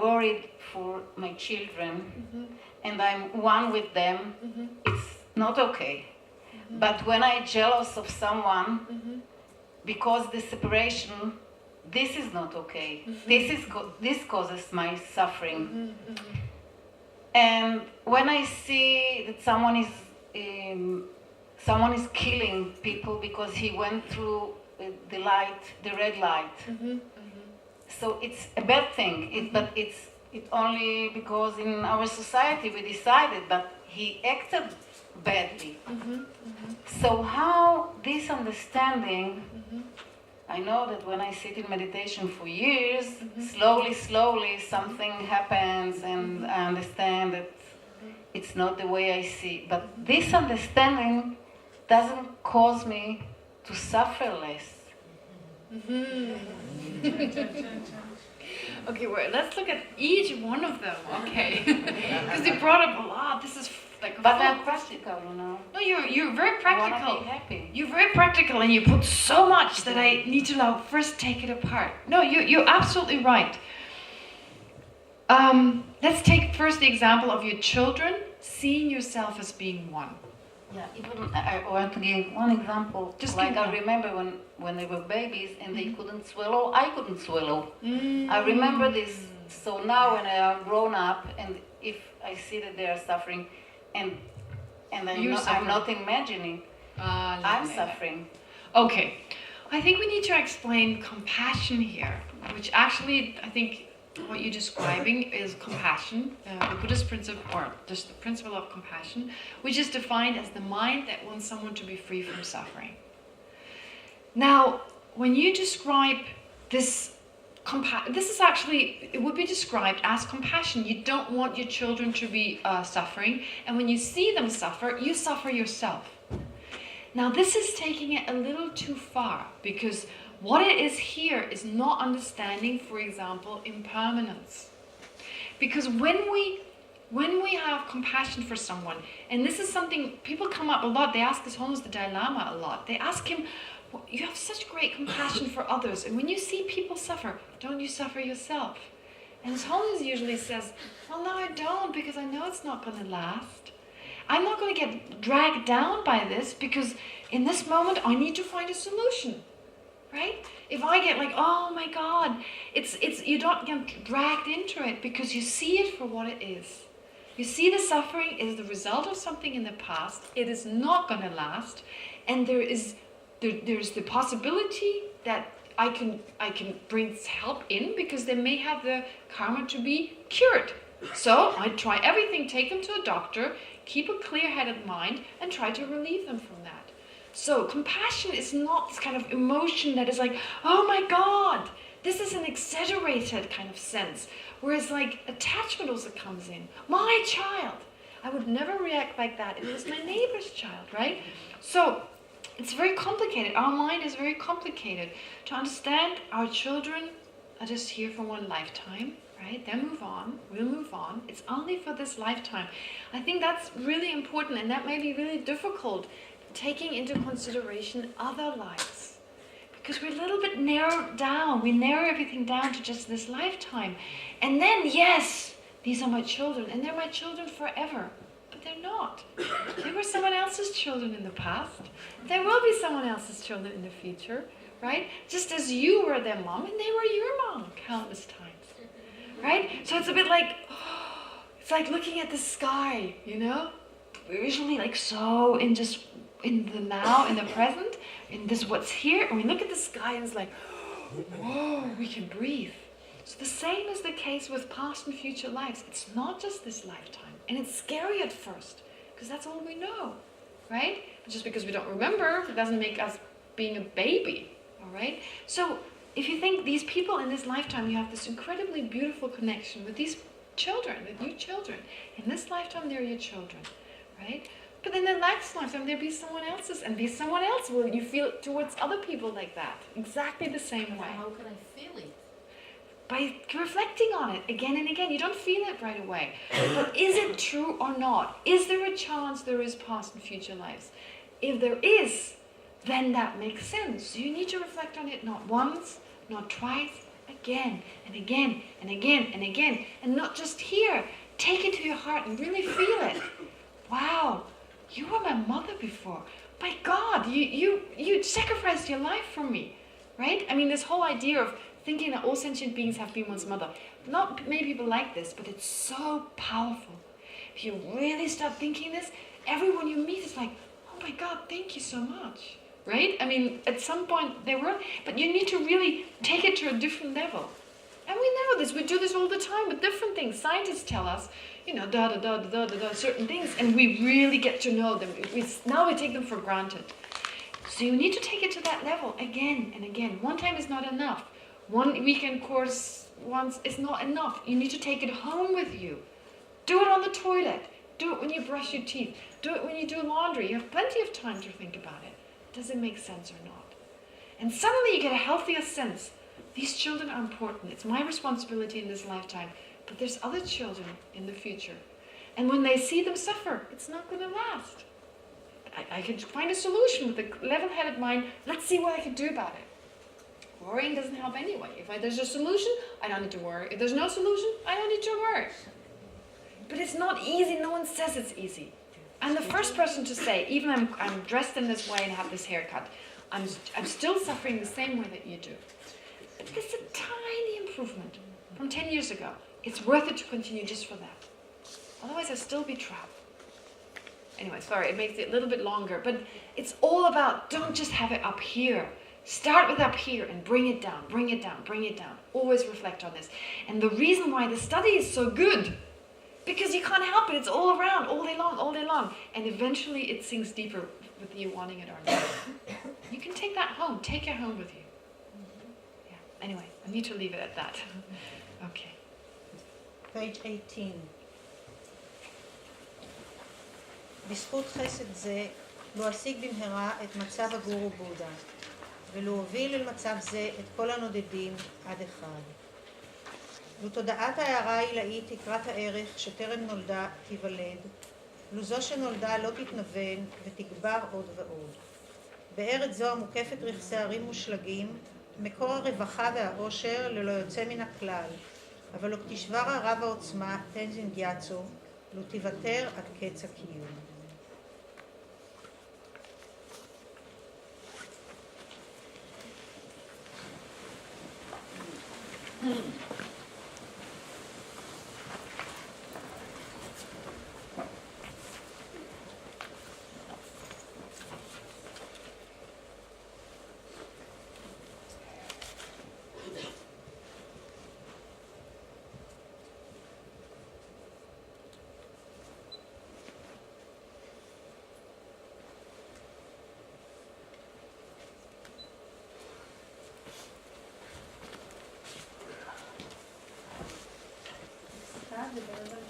worried for my children, Mm-hmm. and I'm one with them, Mm-hmm. it's not okay. Mm-hmm. But when I'm jealous of someone, Mm-hmm. because the separation, this is not okay. Mm-hmm. This causes my suffering. Mm-hmm. Mm-hmm. And when I see that someone is killing people because he went through the red light, Mm-hmm. Mm-hmm. so it's a bad thing. But it's only because in our society we decided, but he acted badly. Mm-hmm. Mm-hmm. So how this understanding, Mm-hmm. I know that when I sit in meditation for years, Mm-hmm. slowly something happens and I understand that it's not the way I see. But this understanding doesn't cause me to suffer less. Mm-hmm. Okay, well, let's look at each one of them, okay? Because you brought up a lot. This is like. But I'm practical, you know. No, you're very practical. I wanna be happy. You're very practical, and you put so much that I need to now first take it apart. No, you're absolutely right. Let's take first the example of your children seeing yourself as being one. Yeah, even I want to give one example. Just like give I one. remember when they were babies and they couldn't swallow, I couldn't swallow. Mm. I remember this. So now when I am grown up and if I see that they are suffering and I'm not imagining, I'm suffering. Okay, I think we need to explain compassion here, which actually I think what you're describing is compassion, the Buddhist principle, or just the principle of compassion, which is defined as the mind that wants someone to be free from suffering. Now, when you describe this, this is actually, it would be described as compassion. You don't want your children to be suffering, and when you see them suffer, you suffer yourself. Now, this is taking it a little too far, because what it is here is not understanding, for example, impermanence. Because when we have compassion for someone, and this is something people come up a lot, they ask His Holiness the Dalai Lama a lot. They ask him, well, you have such great compassion for others, and when you see people suffer, don't you suffer yourself? And His Holiness usually says, well, no, I don't, because I know it's not going to last. I'm not going to get dragged down by this, because in this moment I need to find a solution. Right? If I get like, oh my God, it's you don't get dragged into it because you see it for what it is. You see the suffering is the result of something in the past. It is not going to last, and there's the possibility that I can bring help in because they may have the karma to be cured. So I try everything, take them to a doctor, keep a clear-headed mind, and try to relieve them from that. So compassion is not this kind of emotion that is like, oh my God, this is an exaggerated kind of sense. Whereas like attachment also comes in. My child. I would never react like that. It was my neighbor's child, right? So it's very complicated. Our mind is very complicated. To understand our children are just here for one lifetime, right? They'll move on. We'll move on. It's only for this lifetime. I think that's really important, and that may be really difficult, taking into consideration other lives. Because we're a little bit narrowed down. We narrow everything down to just this lifetime. And then, yes, these are my children, and they're my children forever. But they're not. They were someone else's children in the past. There will be someone else's children in the future, right? Just as you were their mom, and they were your mom countless times, right? So it's a bit like, it's like looking at the sky, you know? We're usually like so in the now, in the present, in this what's here, and we look at the sky and it's like, whoa, we can breathe. So the same is the case with past and future lives. It's not just this lifetime. And it's scary at first, because that's all we know, right? Just because we don't remember, it doesn't make us being a baby, all right? So if you think these people in this lifetime, you have this incredibly beautiful connection with these children, with your children. In this lifetime, they're your children, right? But in the next lifetime, there'll be someone else's, and be someone else. Will you feel towards other people like that? Exactly the same way. How can I feel it? By reflecting on it again and again. You don't feel it right away. But is it true or not? Is there a chance there is past and future lives? If there is, then that makes sense. So you need to reflect on it not once, not twice, again and again and again and again. And not just here. Take it to your heart and really feel it. Wow, you were my mother before. My God, you sacrificed your life for me. Right? I mean, this whole idea of thinking that all sentient beings have been one's mother. Not many people like this, but it's so powerful. If you really start thinking this, everyone you meet is like, oh my God, thank you so much. Right? I mean, at some point they were, but you need to really take it to a different level. And we know this, we do this all the time with different things. Scientists tell us, you know, certain things, and we really get to know them. Now we take them for granted. So you need to take it to that level again and again. One time is not enough. One weekend course once is not enough. You need to take it home with you. Do it on the toilet. Do it when you brush your teeth. Do it when you do laundry. You have plenty of time to think about it. Does it make sense or not? And suddenly you get a healthier sense. These children are important. It's my responsibility in this lifetime. But there's other children in the future. And when they see them suffer, it's not going to last. I could find a solution with a level-headed mind. Let's see what I can do about it. Worrying doesn't help anyway. If there's a solution, I don't need to worry. If there's no solution, I don't need to worry. But it's not easy. No one says it's easy. I'm the first person to say, even I'm dressed in this way and have this haircut, I'm still suffering the same way that you do. But it's a tiny improvement from 10 years ago. It's worth it to continue just for that. Otherwise, I'll still be trapped. Anyway, sorry, it makes it a little bit longer. But it's all about, don't just have it up here. Start with up here and bring it down, bring it down, bring it down. Always reflect on this. And the reason why the study is so good, because you can't help it. It's all around, all day long, all day long. And eventually it sinks deeper with you wanting it or not. You can take that home. Take it home with you. Yeah. Anyway, I need to leave it at that. Okay. Page 18. בזכות חסד זה, לא השיג במהרה את מצב הגורו בודה, ולהוביל אל מצב זה את כל הנודדים עד אחד. לו תודעת ההערה העילאית תקרת הערך שטרם נולדה תיוולד, לו זו שנולדה לא תתנוון ותגבר עוד ועוד. בארץ זו המוקפת רכסי הרים מושלגים, מקור הרווחה והעושר ללא יוצא מן הכלל, אבל לו תשבר הרב העוצמה תנזין גיאצו, לו תיוותר עד קץ הקיום. לדבר על